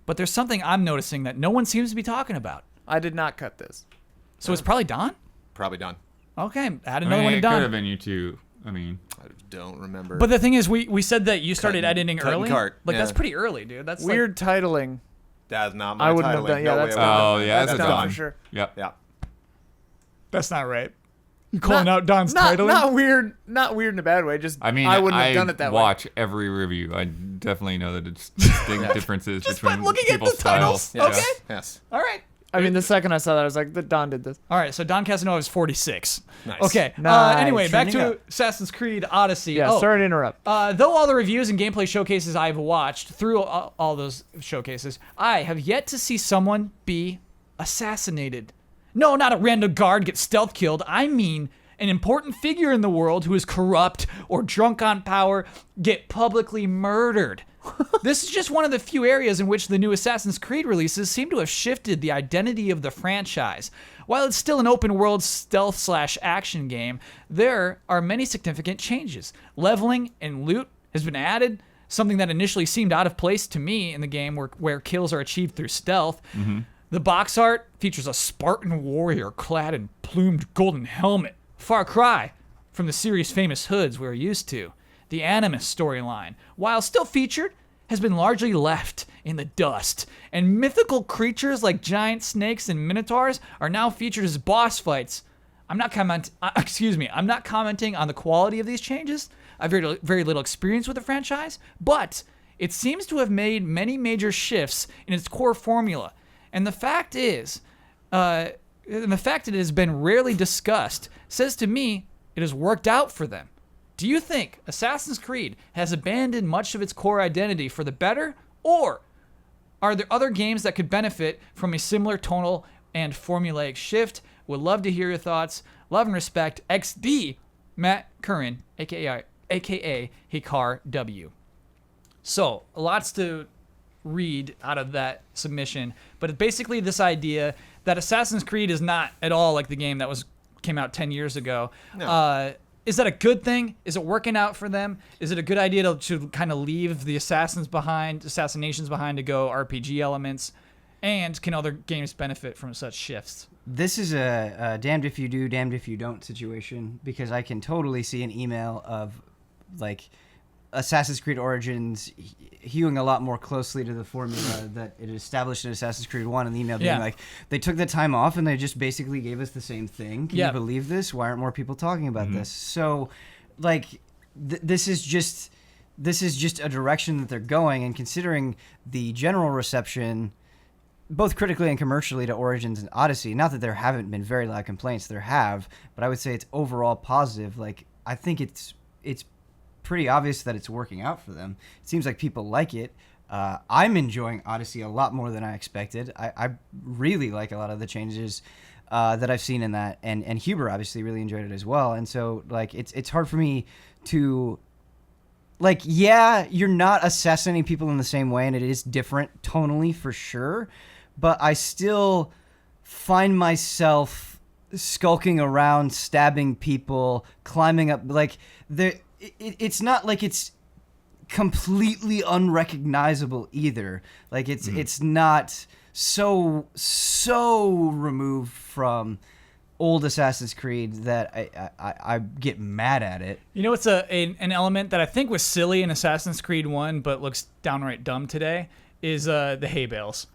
but there's something I'm noticing that no one seems to be talking about. I did not cut this. So it's probably Don? Probably done. Okay, add I another mean, one to it could Don. have been you two. I mean, I don't remember. But the thing is, we said that you started editing cut and early. cart, Like, that's yeah. pretty early, dude. That's like, Weird titling. That's not my I wouldn't have titling. done. Yeah, No that's way not. Oh, yeah, that's that's done Don. for sure. yep. Yeah. that's not right. You calling out Don's titling? Not weird. Not weird in a bad way. Just I mean, I wouldn't have done it that way. watch every review. I definitely know the distinct differences Just by between looking at the people's titles. styles. Okay. Yes. All right. I mean, the second I saw that, I was like, Don did this. All right, so Don Casanova is 46. Nice. Okay. Nice. Anyway, back Trending to Assassin's Creed Odyssey. Yeah, sorry to interrupt. Though all the reviews and gameplay showcases I've watched through all those showcases, I have yet to see someone be assassinated. No, not a random guard get stealth killed. I mean an important figure in the world who is corrupt or drunk on power get publicly murdered. This is just one of the few areas in which the new Assassin's Creed releases seem to have shifted the identity of the franchise. While it's still an open-world stealth/action game, there are many significant changes. Leveling and loot has been added, something that initially seemed out of place to me in the game where kills are achieved through stealth. The box art features a Spartan warrior clad in plumed golden helmet. Far cry from the series' famous hoods we're used to. The Animus storyline, while still featured, has been largely left in the dust, and mythical creatures like giant snakes and minotaurs are now featured as boss fights. I'm not commenting on the quality of these changes. I've very little experience with the franchise, but it seems to have made many major shifts in its core formula. And the fact is, it has been rarely discussed says to me it has worked out for them. Do you think Assassin's Creed has abandoned much of its core identity for the better, or are there other games that could benefit from a similar tonal and formulaic shift? Would love to hear your thoughts. Love and respect, XD, Matt Curran, aka Hikar W. So, lots to read out of that submission, but it's basically this idea that Assassin's Creed is not at all like the game that came out 10 years ago. No. Is that a good thing? Is it working out for them? Is it a good idea to kind of leave the assassinations behind to go RPG elements? And can other games benefit from such shifts? This is a damned if you do, damned if you don't situation, because I can totally see an email of like Assassin's Creed Origins hewing a lot more closely to the formula that it established in Assassin's Creed 1, and the email being like, they took the time off and they just basically gave us the same thing. Can you believe this? Why aren't more people talking about this? So, like, this is just a direction that they're going, and considering the general reception, both critically and commercially, to Origins and Odyssey, not that there haven't been very loud complaints, there have, but I would say it's overall positive. Like, I think it's pretty obvious that it's working out for them. It seems like people like it. I'm enjoying Odyssey a lot more than I expected. I really like a lot of the changes that I've seen in that, and Huber obviously really enjoyed it as well. And so, like, it's hard for me to, like, yeah, you're not assassinating people in the same way, and it is different tonally for sure, but I still find myself skulking around, stabbing people, climbing up. Like it's not like it's completely unrecognizable either. Like it's not so removed from old Assassin's Creed that I get mad at it. You know, it's an element that I think was silly in Assassin's Creed 1, but looks downright dumb today, is the hay bales.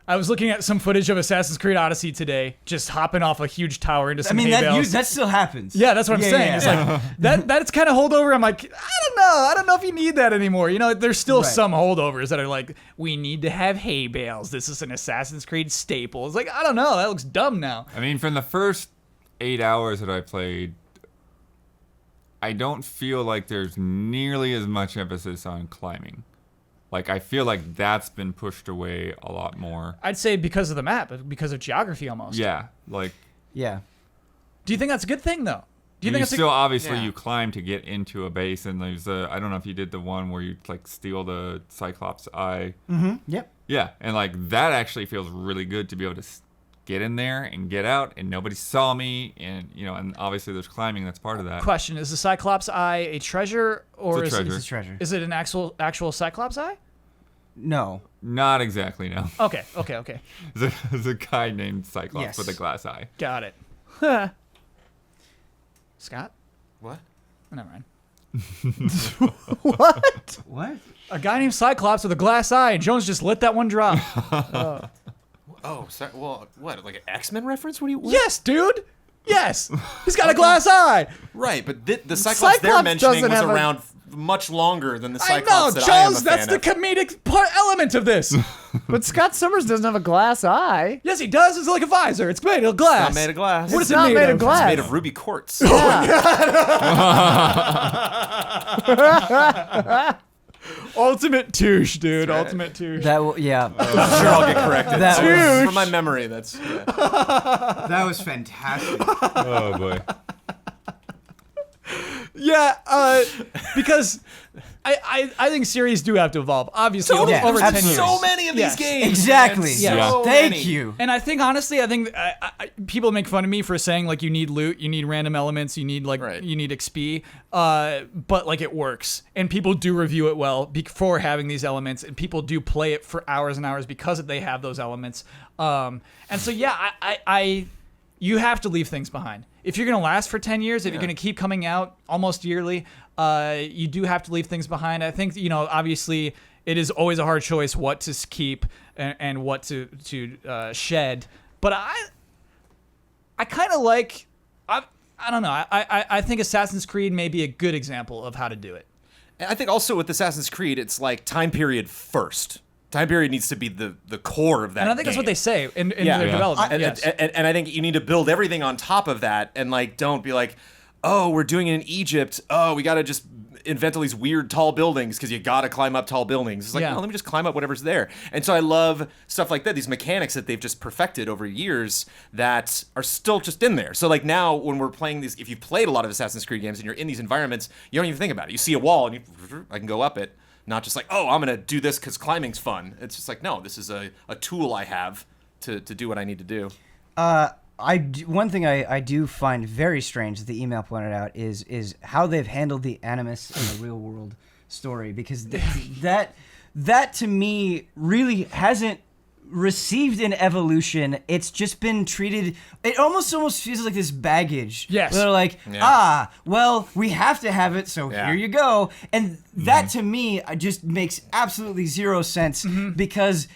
I was looking at some footage of Assassin's Creed Odyssey today, just hopping off a huge tower into some hay bales. That still happens. Yeah, that's what I'm saying. It's like that's kind of holdover. I'm like, I don't know if you need that anymore. You know, there's still some holdovers that are like, we need to have hay bales. This is an Assassin's Creed staple. It's like, I don't know. That looks dumb now. I mean, from the first 8 hours that I played, I don't feel like there's nearly as much emphasis on climbing. Like, I feel like that's been pushed away a lot more. I'd say because of the map, because of geography almost. Yeah, like... Yeah. Do you think that's a good thing, though? Do you you think it's still, obviously, you climb to get into a base, and there's I don't know if you did the one where you, like, steal the Cyclops eye. Mm-hmm. Yep. Yeah, and, like, that actually feels really good to be able to get in there and get out, and nobody saw me, and, you know, and obviously there's climbing that's part of that. Question, is the Cyclops eye a treasure, or It's a treasure. It's a treasure. is it an actual Cyclops eye? No. Not exactly, no. Okay. There's a guy named Cyclops Yes. with a glass eye. Got it. Scott? What? Oh, never mind. What? A guy named Cyclops with a glass eye, and Jones just let that one drop. Oh, sorry. Well, what? Like an X-Men reference? What do you? What? Yes, dude. Yes. He's got a glass eye. Right, but the Cyclops they're Cyclops mentioning doesn't was have a- around much longer than the I know, Cyclops that I am a Jones. That's fan the of. comedic element of this. But Scott Summers doesn't have a glass eye. Yes, he does. It's like a visor. It's made of glass. Not made of glass. What It's is it not made of of? glass. It's made of ruby quartz. Ultimate touche, dude. Ultimate touche. That yeah. I'm sure I'll get corrected. That was- from my memory. That's yeah. That was fantastic. Oh, boy. Yeah, because I think series do have to evolve. Obviously, Totally. over Yeah, 10 years. So many of Yes. these games. Exactly. man. Yeah. So Thank many. you. And I think honestly, people make fun of me for saying like you need loot, you need random elements, you need Right. you need XP, but like it works, and people do review it well before having these elements, and people do play it for hours and hours because they have those elements. And so yeah, I you have to leave things behind. If you're going to last for 10 years, if you're going to keep coming out almost yearly, you do have to leave things behind. I think, you know, obviously it is always a hard choice what to keep and what to shed. But I kind of like, I don't know. I think Assassin's Creed may be a good example of how to do it. And I think also with Assassin's Creed, it's like time period first. Time period needs to be the core of that. And I think that's what they say in their Yeah. development. And, yes. and I think you need to build everything on top of that, and like don't be like, oh, we're doing it in Egypt. Oh, we got to just invent all these weird tall buildings because you got to climb up tall buildings. It's like, Yeah. no, let me just climb up whatever's there. And so I love stuff like that. These mechanics that they've just perfected over years that are still just in there. So like now when we're playing these, if you've played a lot of Assassin's Creed games and you're in these environments, you don't even think about it. You see a wall and I can go up it. Not just like, oh, I'm going to do this because climbing's fun. It's just like, no, this is a tool I have to do what I need to do. One thing I do find very strange that the email pointed out is how they've handled the Animus in the real world story, because that to me really hasn't received an evolution. It's just been treated, it almost feels like this baggage. Yes. They're like, well, we have to have it, so here you go. And that to me just makes absolutely zero sense, because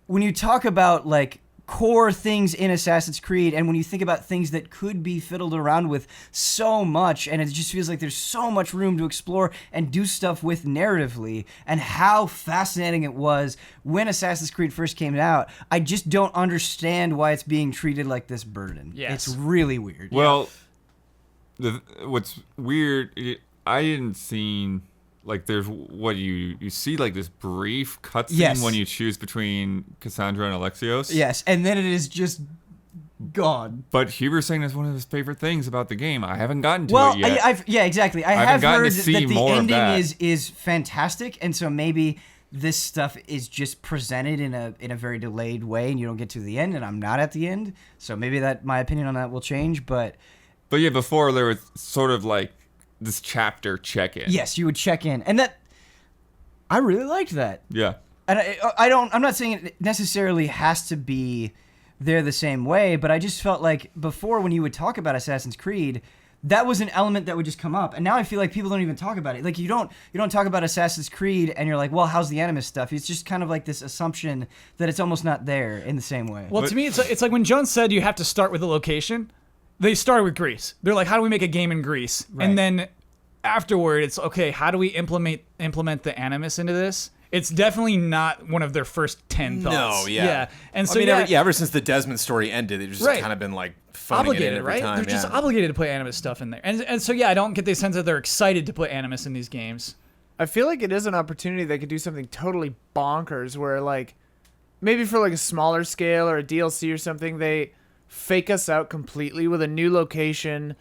when you talk about like core things in Assassin's Creed, and when you think about things that could be fiddled around with so much, and it just feels like there's so much room to explore and do stuff with narratively, and how fascinating it was when Assassin's Creed first came out, I just don't understand why it's being treated like this burden. Yes. It's really weird. Well, what's weird, I didn't see, like, there's what you see, like, this brief cutscene Yes. when you choose between Cassandra and Alexios. Yes, and then it is just gone. But Huber's saying that's one of his favorite things about the game. I haven't gotten to Well, it yet. yeah, exactly. I haven't have gotten to heard see that the more of ending that. is fantastic, and so maybe this stuff is just presented in a very delayed way, and you don't get to the end, and I'm not at the end. So maybe that my opinion on that will change, but yeah, before there was sort of like this chapter check-in. yes, you would check in, and that I really liked that. Yeah. And I'm not saying it necessarily has to be there the same way, but I just felt like before when you would talk about Assassin's Creed, that was an element that would just come up. And now I feel like people don't even talk about it. Like you don't talk about Assassin's Creed and you're like, well, how's the Animus stuff? It's just kind of like this assumption that it's almost not there in the same way. Well, to me, it's like when Jones said you have to start with a location. They started with Greece. They're like, how do we make a game in Greece? Right. And then afterward, it's okay. How do we implement the Animus into this? It's definitely not one of their first 10 thoughts. No, yeah. And so ever since the Desmond story ended, they've just kind of been like phoning obligated, it in every right? time. They're just obligated to put Animus stuff in there. And so, yeah, I don't get the sense that they're excited to put Animus in these games. I feel like it is an opportunity they could do something totally bonkers where, like, maybe for like a smaller scale or a DLC or something, they fake us out completely with a new location.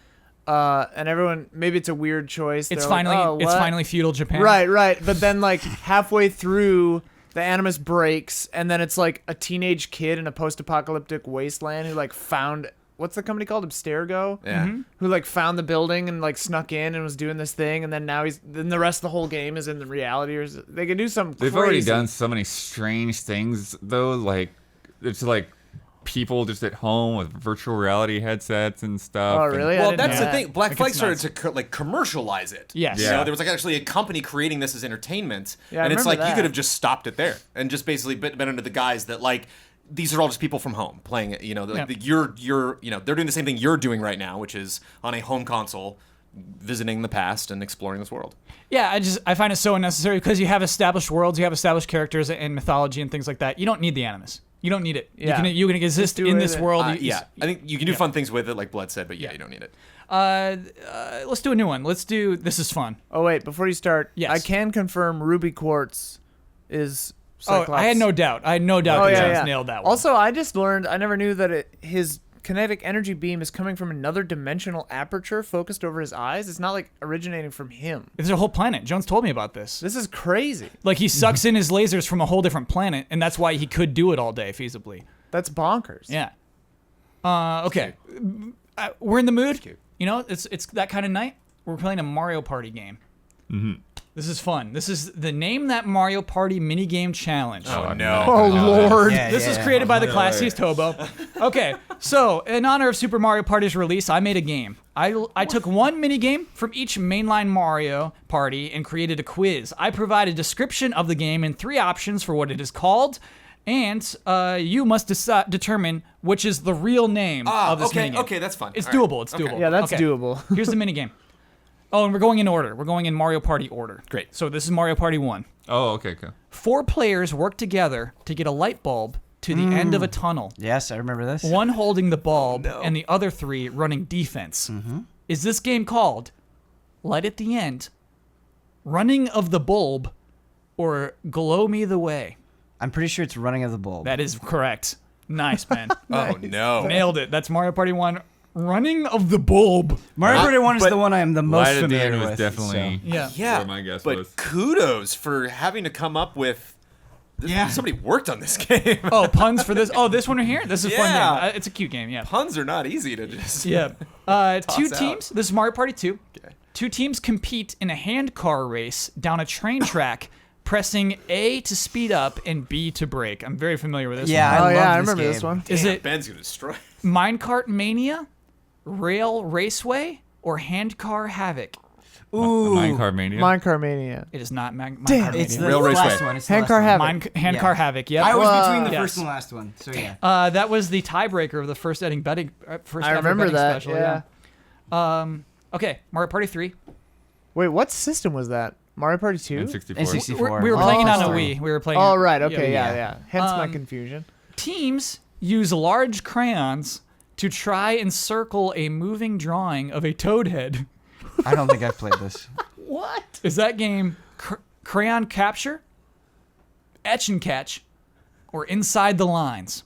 And everyone, maybe it's a weird choice. It's They're finally like, oh, it's what? finally feudal Japan. Right. But then, like, halfway through, the Animus breaks, and then it's like a teenage kid in a post-apocalyptic wasteland who like found, what's the company called? Abstergo? Yeah. Mm-hmm. Who like found the building and like snuck in and was doing this thing, and then now then the rest of the whole game is in the reality, or they could do something They've crazy. already done so many strange things, though. Like, it's like people just at home with virtual reality headsets and stuff. Oh, and- really? I Well, didn't that's know the that. thing. Black Like, Flag it's started to commercialize it. Yes. You Yeah. know, there was like actually a company creating this as entertainment, Yeah, I and it's remember like you that. could have just stopped it there and just basically been under the guise that like these are all just people from home playing it. You know, like you're you know they're doing the same thing you're doing right now, which is on a home console, visiting the past and exploring this world. Yeah, I find it so unnecessary because you have established worlds, you have established characters and mythology and things like that. You don't need the Animus. You don't need it. Yeah. You can exist do in it this with it. world. Yeah, I think you can do fun things with it, like Blood said, but yeah, you don't need it. Let's do a new one. Let's do This Is Fun. Oh wait, before you start, Yes. I can confirm Ruby Quartz is Oh, Cyclops. I had no doubt. that Jones nailed that one. Also, I just learned, I never knew that his kinetic energy beam is coming from another dimensional aperture focused over his eyes. It's not like originating from him. There's a whole planet. Jones told me about this. This is crazy. Like he sucks in his lasers from a whole different planet, and that's why he could do it all day feasibly. That's bonkers. Yeah. Okay. We're in the mood. You know, it's that kind of night. We're playing a Mario Party game. Mm-hmm. This is fun. This is the Name That Mario Party minigame challenge. Oh no! Oh Lord. Yeah, This is created by the classiest hobo. Okay, so in honor of Super Mario Party's release, I made a game. I took one minigame from each mainline Mario Party and created a quiz. I provide a description of the game and 3 options for what it is called, and you must determine which is the real name of this minigame. Okay, that's fun. It's All right. doable. It's doable. Yeah, that's Okay. doable. Here's the minigame. Oh, and we're going in order. We're going in Mario Party order. Great. So this is Mario Party 1. Oh, okay, cool. 4 players work together to get a light bulb to the end of a tunnel. Yes, I remember this. One holding the bulb and the other 3 running defense. Is this game called Light at the End, Running of the Bulb, or Glow Me the Way? I'm pretty sure it's Running of the Bulb. That is correct. Nice, man. Oh no! Nailed it. That's Mario Party 1, Running of the Bulb. Mario Party 1 is but the one I am the most Light at the familiar end was with. definitely Yeah. Yeah, where my guess but was. kudos for having to come up with. Yeah. Somebody worked on this game. Oh, puns for this. Oh, this one right here? This is a fun Yeah. game. It's a cute game, yeah. Puns are not easy to just. Yeah. 2 out. teams. This is Mario Party 2. Okay. 2 teams compete in a hand car race down a train track, pressing A to speed up and B to brake. I'm very familiar with this Yeah, one. Oh I yeah, love I this remember this game. one. Is it Ben's gonna destroy. Minecart Mania, Rail Raceway, or Handcar Havoc? Ooh. Minecraft Mania. Minecraft Mania. It is not Minecart Damn, Mania. It's the Rail last Raceway. one. It's the Handcar last one. Havoc. Handcar Yeah. Havoc, yep. I was between the Yes. first and the last one, so yeah. That was the tiebreaker of the first betting first I ever remember betting that. special. Yeah. Okay, Mario Party 3. Wait, what system was that? Mario Party 2? N64. N64. We were playing it on a Oh. Wii. We were playing. Oh it- right, okay, yeah. yeah. Hence my Um, confusion. Teams use large crayons to try and circle a moving drawing of a toad head. I don't think I've played this. What? Is that game Crayon Capture, Etch and Catch, or Inside the Lines?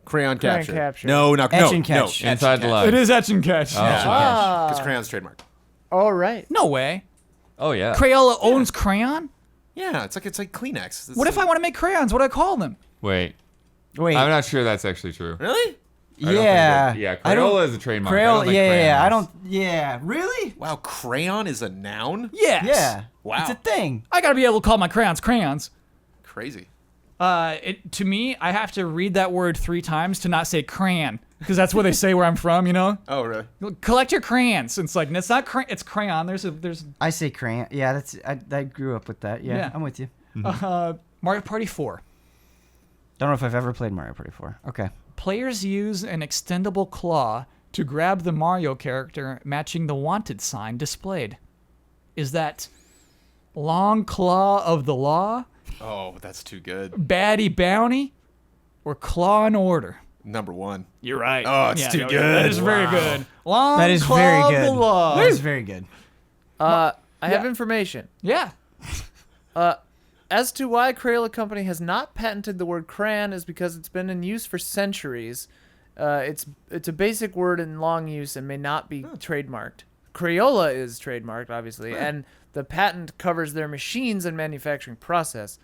Crayon Crayon capture. capture. No, no, Etch no, and catch. no. Inside the It Line. is Etch and Catch. Ah. Because crayon's trademark. All right. No way. Oh yeah. Crayola owns Crayon? Yeah, it's like Kleenex. It's What if I want to make crayons? What do I call them? Wait, Wait. I'm not sure that's actually true. Really? I don't think Yeah. yeah, I don't- Crayola is a trademark. I Crayola. don't think Yeah. crayon I is. don't. Yeah. Really? Wow, crayon is a noun? Yes. Yeah. Wow. It's a thing. I gotta be able to call my crayons crayons. Crazy. To me, I have to read that word 3 times to not say crayon, because that's what they say where I'm from. You know, Oh, really? collect your crayons. It's like it's not it's crayon. There's I say crayon. Yeah. That's. I grew up with that. Yeah. Yeah. I'm with you. Mario Party 4. Don't know if I've ever played Mario Party 4. Okay. Players use an extendable claw to grab the Mario character matching the wanted sign displayed. Is that long claw of the law, Oh, that's too good. baddie bounty, or claw and order? Number 1. You're right. Oh, it's too good. That is very good. Long That is claw very of good. the law. That is very good. I have information. Yeah. As to why Crayola Company has not patented the word crayon is because it's been in use for centuries. It's a basic word in long use and may not be trademarked. Crayola is trademarked, obviously, and the patent covers their machines and manufacturing process.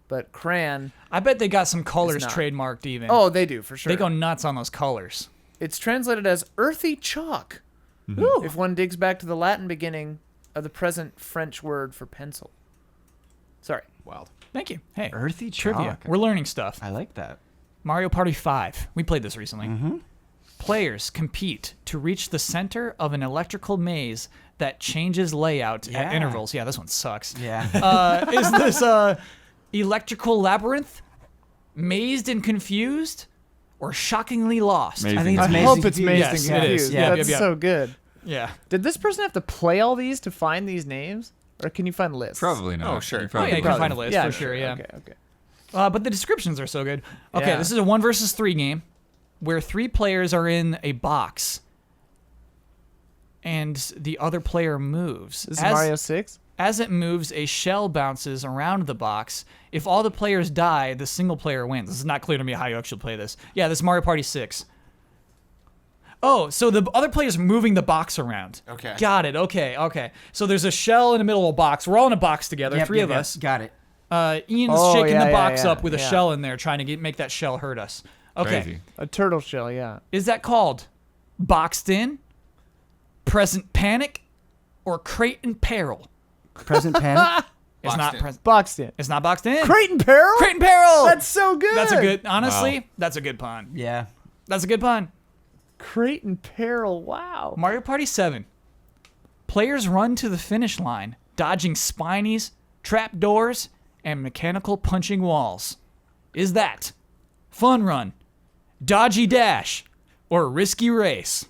But crayon, I bet they got some colors not. trademarked even. oh, they do for sure. They go nuts on those colors. It's translated as earthy chalk. Ooh. If one digs back to the Latin beginning of the present French word for pencil. Sorry. Wild. Thank you. Hey, Earthy trivia. chalk. We're learning stuff. I like that. Mario Party 5. We played this recently. Players compete to reach the center of an electrical maze that changes layout at Yeah. intervals. Yeah, this one sucks. Yeah. Is this electrical labyrinth, mazed and confused, or shockingly lost? Amazing. I think it's I amazing. hope it's Confused. amazing. Yes, it is. Confused. Yeah, That's yeah, yeah. so good. Yeah. Did this person have to play all these to find these names? Or can you find lists? Probably not. Oh, sure. You Oh, probably yeah, you can could. find a list for sure, yeah. Okay. But the descriptions are so good. Okay, Yeah. this is a 1 versus 3 game where 3 players are in a box and the other player moves. This is Mario 6? As it moves, a shell bounces around the box. If all the players die, the single player wins. This is not clear to me how you actually play this. Yeah, this is Mario Party 6. Oh, so the other player's moving the box around. Okay. Got it. Okay. So there's a shell in the middle of a box. We're all in a box together, Yep, 3 yep, of yep. us. Got it. Ian's Oh, shaking yeah, the box yeah, up with a yeah. shell in there, trying to make that shell hurt us. Okay. Crazy. A turtle shell, yeah. Is that called Boxed In, Present Panic, or Crate and Peril? Present panic. It's Boxed not In. present. Boxed in. It's not boxed in. Crate and Peril? Crate and Peril. That's so good. That's a good. Honestly, that's a good pun. Yeah. That's a good pun. Crate and Peril, wow. Mario Party 7. Players run to the finish line, dodging spinies, trap doors, and mechanical punching walls. Is that Fun Run, Dodgy Dash, or Risky Race?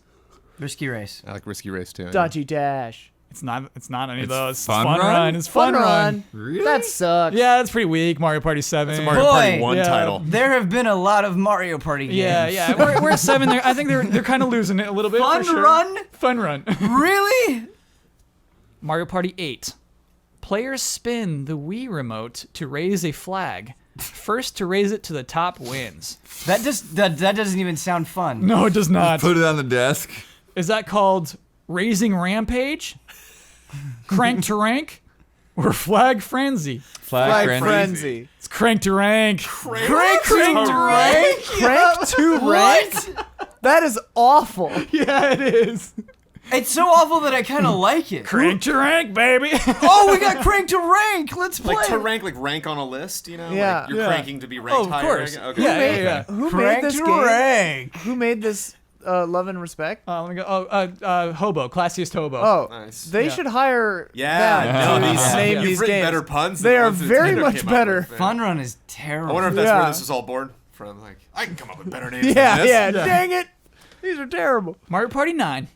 Risky race. I like Risky Race too. Dodgy Dash. It's not any of It's those. It's Fun Fun Run? Run. It's Fun Run. Really? That sucks. Yeah, that's pretty weak. Mario Party 7. It's a Mario Party Boy. 1 Yeah. title. There have been a lot of Mario Party games. Yeah. We're at 7 there. I think they're kind of losing it a little bit. Fun for sure. Run? Fun Run. Really? Mario Party 8. Players spin the Wii remote to raise a flag. First to raise it to the top wins. That doesn't even sound fun. No, it does not. Put it on the desk. Is that called Raising Rampage, Crank to Rank, or Flag Frenzy? Flag Frenzy. frenzy. It's Crank to Rank. Crank to rank? Crank to rank? That is awful. Yeah, it is. It's so awful that I kind of like it. Crank to Rank, baby. Oh, we got crank to rank. Let's play. Like to rank on a list, you know? Yeah. Like you're Yeah. cranking to be ranked Oh, of higher. course. Okay. Yeah. Who Crank made this to game? rank. Who made this Love and Respect? Let me go. Hobo, classiest hobo. Oh, Nice. they should hire Yeah, them no, to these name you've these written games. better puns. They than are ones that very Nintendo much came up better. with. Fun Run is terrible. I wonder if that's Yeah. where this was all born from. Like, I can come up with better names Yeah, than this. yeah. Dang it. These are terrible. Mario Party 9.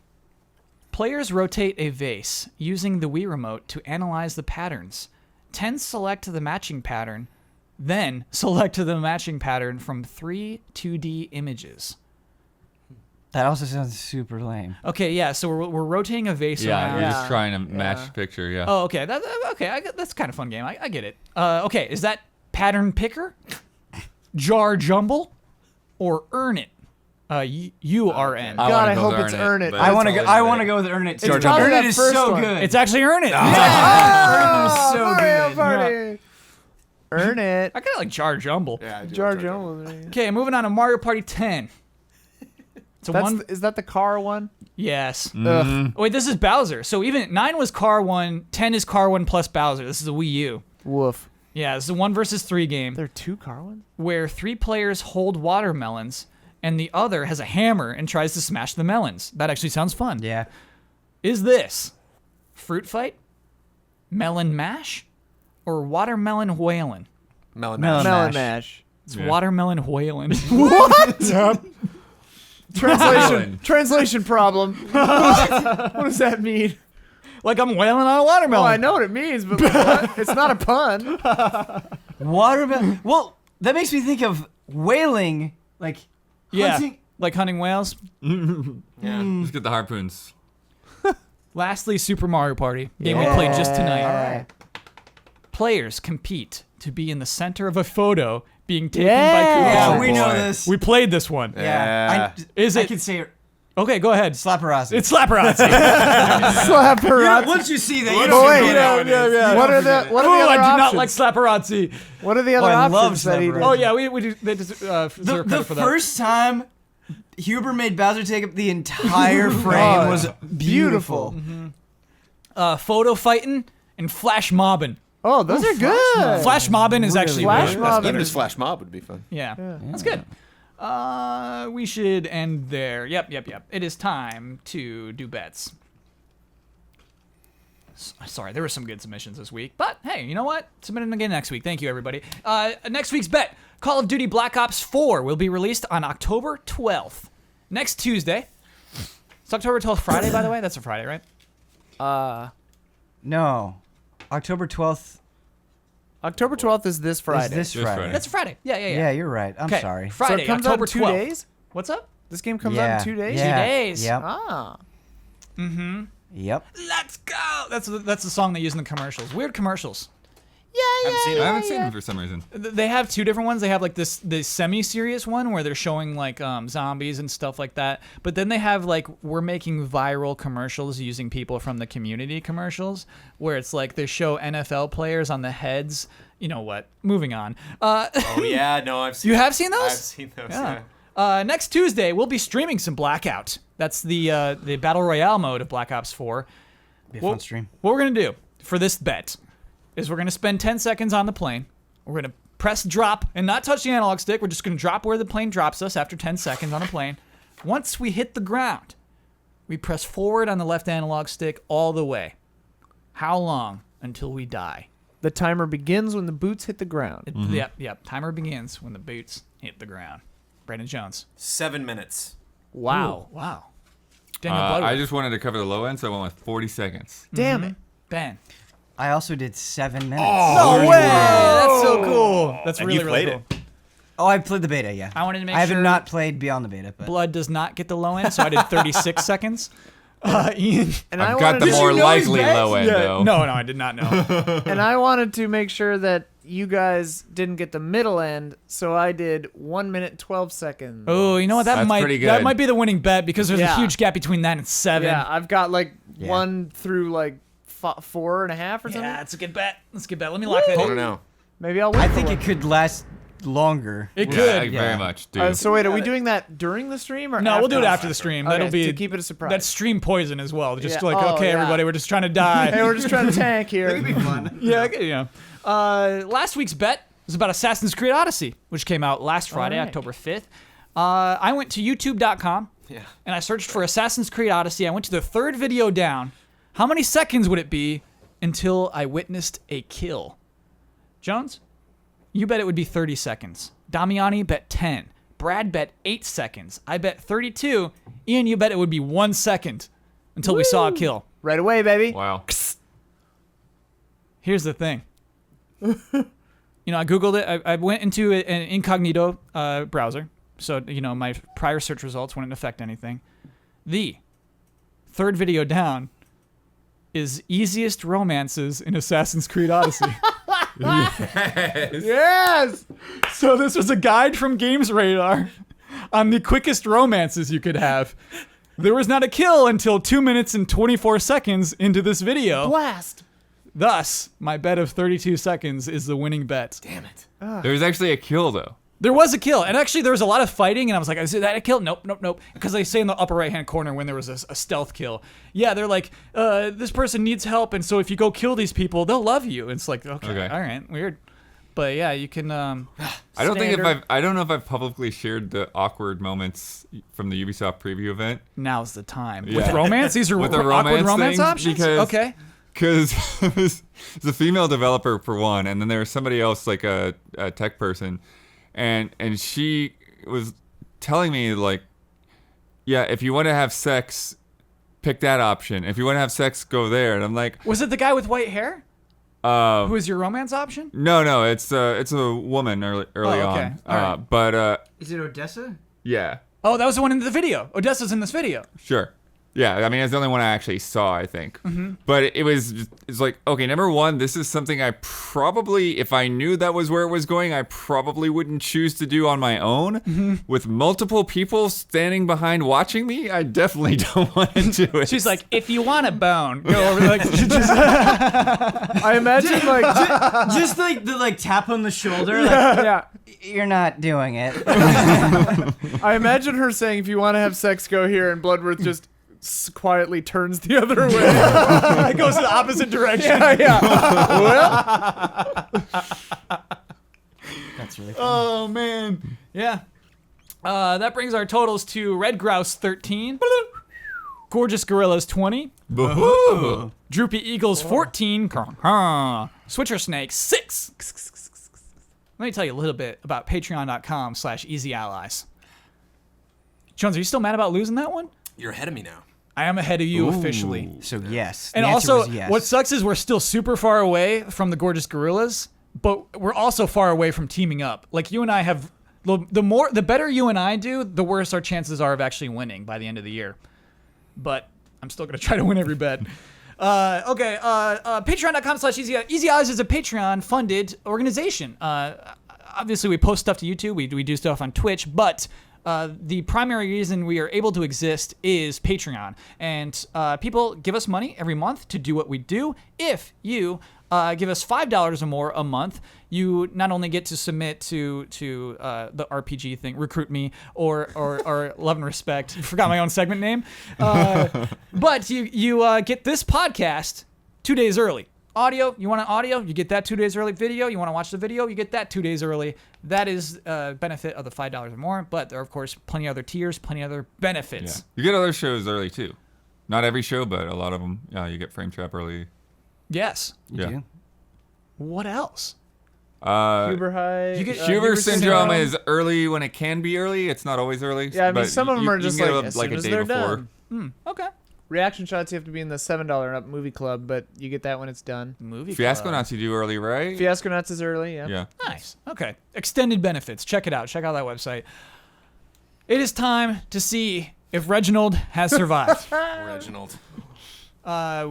Players rotate a vase using the Wii remote to analyze the patterns. 10 select the matching pattern, then select the matching pattern from 3 2D images. That also sounds super lame. Okay, yeah, so we're rotating a vase Yeah, around. you're Yeah. just trying to match Yeah. the picture. Yeah. Oh, okay. That's kind of fun game. I get it. Okay, is that pattern picker, jar jumble, or earn it? URN. God, I wanna go hope with it's Earn It, Earn It. but I it's want to go. always I Earn want to It. go with Earn It too. It's probably Earn that It is first so one. good. It's actually Earn It. Earn It is so Mario good. Party. Earn It. I kind of like Jar Jumble. Yeah, I do Jar like Jar Jumble. Okay, moving on to Mario Party 10. It's a one. Is that the car one? Yes. Ugh. Oh, wait, this is Bowser. So even 9 was Car 1, 10 is Car 1 plus Bowser. This is a Wii U. Woof. Yeah, this is a 1 versus 3 game There are 2 car ones? where 3 players hold watermelons and the other has a hammer and tries to smash the melons. That actually sounds fun. Yeah. Is this Fruit Fight, Melon Mash, or Watermelon Whalin'? Melon Melon Mash. Melon Mash. Mash. It's Yeah. Watermelon Whalin'. What? Yep. Translation problem. What does that mean? Like I'm wailing on a Oh, watermelon. I know what it means, but what? It's not a pun. Watermelon. Well, that makes me think of whaling, like Yeah, hunting. like hunting whales. Yeah. Let's get the harpoons. Lastly, Super Mario Party, game we played just tonight. All right. Players compete to be in the center of a photo being taken Yeah. by Yeah, Koopa. we know boy. this. We played this one. Yeah. Is I it? can say it. Okay, go ahead. Slapperazzi. It's Slapperazzi. Slapperazzi. Once you see that, you Oh, don't wait, forget it. yeah. What are the Oh, other I do not options? like Slapperazzi. What are the other I love options that he did? Slapperazzi. Oh yeah, we do. They just deserve The credit for that. first time Huber made Bowser take up the entire frame was beautiful. Photo fighting and flash mobbing. Oh, those are good. Flash mobbing is actually Flash really- mob. Even his Flash Mob would be fun. Yeah, that's good. We should end there. Yep. It is time to do bets. Sorry, there were some good submissions this week, but hey, you know what? Submit them again next week. Thank you, everybody. Next week's bet: Call of Duty Black Ops 4 will be released on October 12th, next Tuesday. It's October 12th, Friday, by the way. That's a Friday, right? No, October 12th October 12th is this Friday. is this This Friday. Friday. That's a Friday. Yeah. Yeah, you're right. I'm Okay, sorry. so Friday, it comes October out in 2 12th. days? What's up? This game comes out in 2 days? Yeah. 2 days. Yep. Ah. Yep. Let's go. That's the song they use in the commercials. Weird commercials. I haven't seen them for some reason. They have 2 different ones. They have like this semi-serious one where they're showing like zombies and stuff like that. But then they have like we're making viral commercials using people from the community commercials where it's like they show NFL players on the heads. You know what? Moving on. Oh yeah, no, I've seen. You have seen those? I've seen those. Yeah. Yeah. Next Tuesday we'll be streaming some Blackout. That's the Battle Royale mode of Black Ops 4. Be a fun stream. What we're gonna do for this bet is we're gonna spend 10 seconds on the plane. We're gonna press drop and not touch the analog stick. We're just gonna drop where the plane drops us after 10 seconds on a plane. Once we hit the ground, we press forward on the left analog stick all the way. How long until we die? The timer begins when the boots hit the ground. Yep. Timer begins when the boots hit the ground. Brandon Jones. 7 minutes. Wow. Ooh, wow. Daniel Butterworth. I just wanted to cover the low end, so I went with 40 seconds. Damn it. Ben. I also did 7 minutes. No way! That's so cool. That's And really, you really played cool. it. Oh, I played the beta, yeah. I wanted to make I have sure not played Beyond the Beta, but blood does not get the low end, so I did 36 seconds. Ian. And I've I got the wanted more to, likely low end, though. No, I did not know. and I wanted to make sure that you guys didn't get the middle end, so I did 1 minute and 12 seconds. Oh, you know what? That's pretty good. That might be the winning bet because there's a Yeah. huge gap between that and 7. Yeah, I've got like Yeah. 1 through like 4.5 or something. Yeah, it's a good bet. Let's get bet. Let me lock that I in. don't know. Maybe I'll win. I for think one. it could last longer. It Yeah, could. very much, dude. So wait, are we doing that during the stream or No, we'll do it after? after the stream. Okay, That'll be to keep it a surprise. That's stream poison as well. Just Yeah. like, Oh, okay, yeah. everybody, we're just trying to die. Hey, we're just trying to tank here. Yeah, okay, yeah. Last week's bet was about Assassin's Creed Odyssey, which came out last Friday, right. October 5th. I went to youtube.com Yeah. and I searched for Assassin's Creed Odyssey. I went to the 3rd video down. How many seconds would it be until I witnessed a kill? Jones, you bet it would be 30 seconds. Damiani bet 10. Brad bet 8 seconds. I bet 32. Ian, you bet it would be 1 second until we saw a kill. Right away, baby. Wow. Here's the thing. I Googled it. I went into an incognito browser. So, my prior search results wouldn't affect anything. The 3rd video down is easiest romances in Assassin's Creed Odyssey. Yes. So this was a guide from Games Radar on the quickest romances you could have. There was not a kill until 2 minutes and 24 seconds into this video. Blast. Thus, my bet of 32 seconds is the winning bet. Damn it. There was actually a kill though. There was a kill, and actually there was a lot of fighting, and I was like, is that a kill? Nope. Because they say in the upper right-hand corner when there was a stealth kill. Yeah, they're like, this person needs help, and so if you go kill these people, they'll love you. And it's like, okay. All right, weird. But yeah, you can. I don't know if I've publicly shared the awkward moments from the Ubisoft preview event. Now's the time. Yeah. With romance, these are with the awkward romance things, options. Okay. Because it was a female developer for one, and then there was somebody else, like a tech person, and she was telling me like, yeah, if you want to have sex, pick that option. If you want to have sex, go there. And I'm like, was it the guy with white hair? Who was your romance option? No, it's a woman early okay. on. All right. But Is it Odessa? yeah. Oh, that was the one in the video. Odessa's in this video. Sure. Yeah, I mean, it's the only one I actually saw, I think. But it's like, okay, number one, this is something I probably, if I knew that was where it was going, I probably wouldn't choose to do on my own. With multiple people standing behind watching me, I definitely don't want to do it. She's like, if you want a bone, go over like. I imagine like just like the tap on the shoulder. Like, yeah. You're not doing it. I imagine her saying, "If you want to have sex, go here," and Bloodworth just quietly turns the other way. It goes in the opposite direction. Yeah. Well, That's really funny. Oh man. Yeah. That brings our totals to Red Grouse 13, Gorgeous Gorillas 20, Boo-hoo. Droopy Eagles 14, Switcher Snake 6. Let me tell you a little bit about patreon.com/easyallies. Jones, are you still mad about losing that one? You're ahead of me now. I am ahead of you officially. So yes. And The answer also, was yes. what sucks is we're still super far away from the Gorgeous Gorillas, but we're also far away from teaming up. Like you and I have, the better you and I do, the worse our chances are of actually winning by the end of the year. But I'm still gonna try to win every bet. Okay. Patreon.com/Easy. Easy Eyes is a Patreon-funded organization. Obviously, we post stuff to YouTube. We do stuff on Twitch, but the primary reason we are able to exist is Patreon. And people give us money every month to do what we do. If you give us $5 or more a month, you not only get to submit to the RPG thing, Recruit Me, or Love and Respect. Forgot my own segment name. But you get this podcast 2 days early. Audio, you want an audio, you get that 2 days early. Video, you want to watch the video, you get that 2 days early. That is a benefit of the $5 or more, but there are, of course, plenty of other tiers, plenty of other benefits. Yeah. You get other shows early, too. Not every show, but a lot of them. Yeah, you get Frame Trap early. Yes. You do? What else? Huber High. You get Huber Syndrome is early when it can be early. It's not always early. Yeah, I mean, but some of them are just you can like, get as like soon a as day they're before. done. Okay. Reaction shots, you have to be in the $7 and up movie club, but you get that when it's done. Movie Fiasco Club. Nuts you do early, right? Fiasco Nuts is early, yeah. Yeah. Nice. Okay. Extended benefits. Check it out. Check out that website. It is time to see if Reginald has survived. Reginald.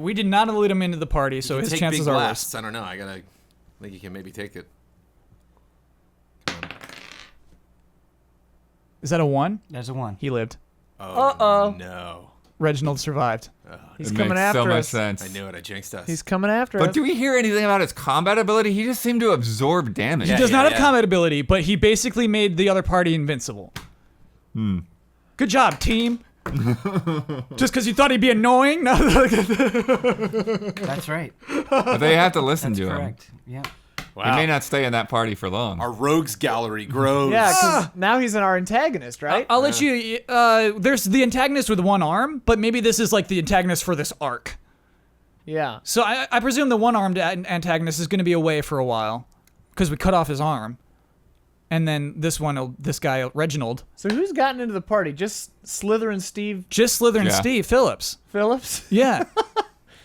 We did not allude him into the party, so his Take chances big are blasts. worse. I don't know. I think you can maybe take it. Is that a 1? There's a 1. He lived. Uh-oh. No. Reginald survived. He's It coming makes after so much us. sense. I knew it. I jinxed us. He's coming after But us. do we hear anything about his combat ability? He just seemed to absorb damage. He does not have combat ability, but he basically made the other party invincible. Good job, team. Just because you thought he'd be annoying? No. That's right. But they have to listen That's to correct. Yeah. him. He may not stay in that party for long. Our rogues gallery grows. Yeah, because now he's our antagonist, right? I'll let you. There's the antagonist with one arm, but maybe this is like the antagonist for this arc. Yeah. So I presume the one-armed antagonist is going to be away for a while because we cut off his arm. And then this guy, Reginald. So who's gotten into the party? Just Slither and Steve Just Slither and Yeah. Steve Phillips. Phillips? Yeah.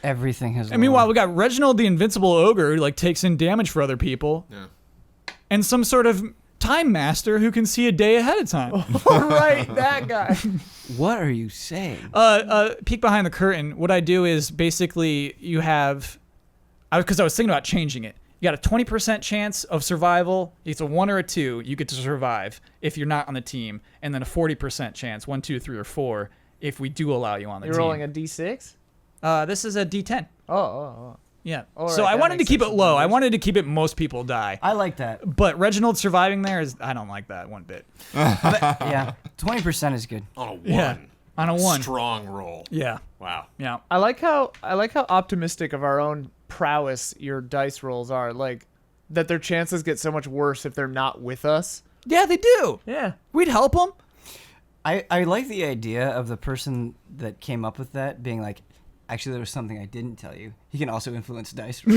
Everything has. And meanwhile, we got Reginald the Invincible Ogre who takes in damage for other people. Yeah. And some sort of time master who can see a day ahead of time. All right, that guy. What are you saying? Peek behind the curtain. What I do is basically you have, because I was thinking about changing it. You got a 20% chance of survival. It's a 1 or a 2. You get to survive if you're not on the team. And then a 40% chance, 1, 2, 3, or 4, if we do allow you on the team. You're rolling a D6? This is a D10. Oh. Yeah. All So right, I that wanted to makes keep it sense. low. I wanted to keep it most people die. I like that. But Reginald surviving there is, I don't like that one bit. Yeah, 20% is good. On a 1. Yeah. On a 1. Strong roll. Yeah. Wow. Yeah. I like how optimistic of our own prowess your dice rolls are. Like that their chances get so much worse if they're not with us. Yeah, they do. Yeah. We'd help them. I like the idea of the person that came up with that being like, actually, there was something I didn't tell you. He can also influence dice. Yeah,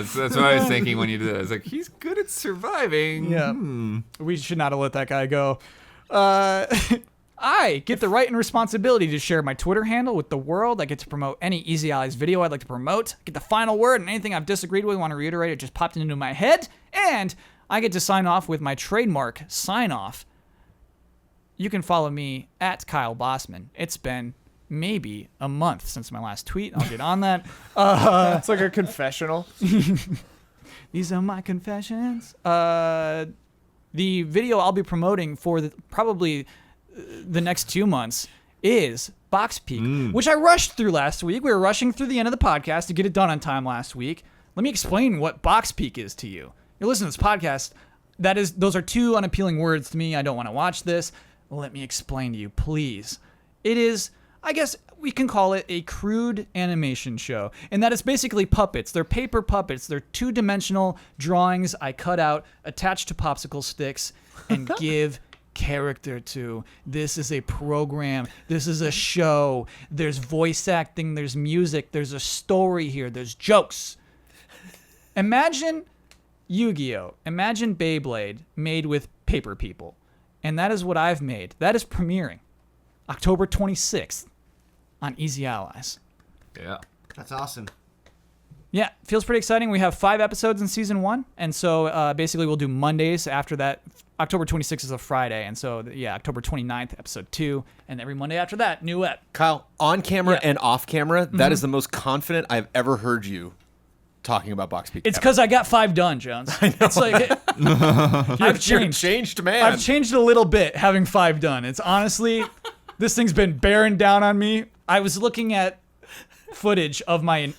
that's what I was thinking when you did that. I was like, he's good at surviving. Yeah. We should not have let that guy go. I get the right and responsibility to share my Twitter handle with the world. I get to promote any Easy Allies video I'd like to promote. I get the final word, and anything I've disagreed with, want to reiterate, it just popped into my head. And I get to sign off with my trademark sign-off. You can follow me at Kyle Bossman. It's been maybe a month since my last tweet. I'll get on that. It's like a confessional. These are my confessions. The video I'll be promoting for probably the next 2 months is Box Peak, which I rushed through last week. We were rushing through the end of the podcast to get it done on time last week. Let me explain what Box Peak is to you. You're listening to this podcast. Those are 2 unappealing words to me. I don't want to watch this. Let me explain to you, please. It is, I guess we can call it a crude animation show. And that is basically puppets. They're paper puppets. They're 2-dimensional drawings I cut out, attached to popsicle sticks, and give character to. This is a program. This is a show. There's voice acting. There's music. There's a story here. There's jokes. Imagine Yu-Gi-Oh! Imagine Beyblade made with paper people. And that is what I've made. That is premiering October 26th on Easy Allies. Yeah. That's awesome. Yeah, feels pretty exciting. We have 5 episodes in season 1. And so basically we'll do Mondays after that. October 26th is a Friday. And so, yeah, October 29th, episode 2. And every Monday after that, new ep. Kyle, on camera Yeah. and off camera, that is the most confident I've ever heard you talking about Box Peak. It's because I got 5 done, Jones. I know. It's like, You're a changed man. I've changed a little bit having 5 done. It's honestly, this thing's been bearing down on me. I was looking at footage of my,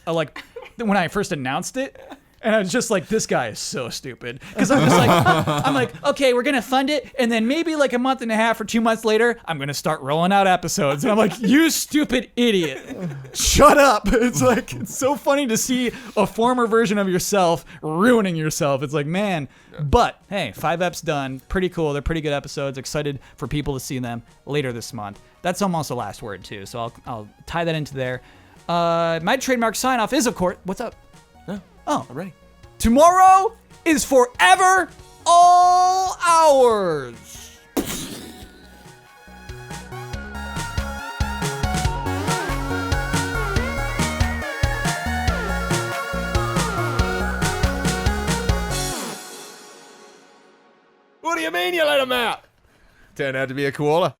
when I first announced it, and I was just like, this guy is so stupid. Because I'm like, okay, we're going to fund it, and then maybe like a month and a half or 2 months later, I'm going to start rolling out episodes. And I'm like, you stupid idiot. Shut up. It's like, it's so funny to see a former version of yourself ruining yourself. It's like, man. But, hey, 5 eps done. Pretty cool. They're pretty good episodes. Excited for people to see them later this month. That's almost the last word, too. So I'll tie that into there. My trademark sign-off is, of course, what's up? Oh, I'm ready. Tomorrow is forever all ours. What do you mean you let him out? Turned out to be a koala.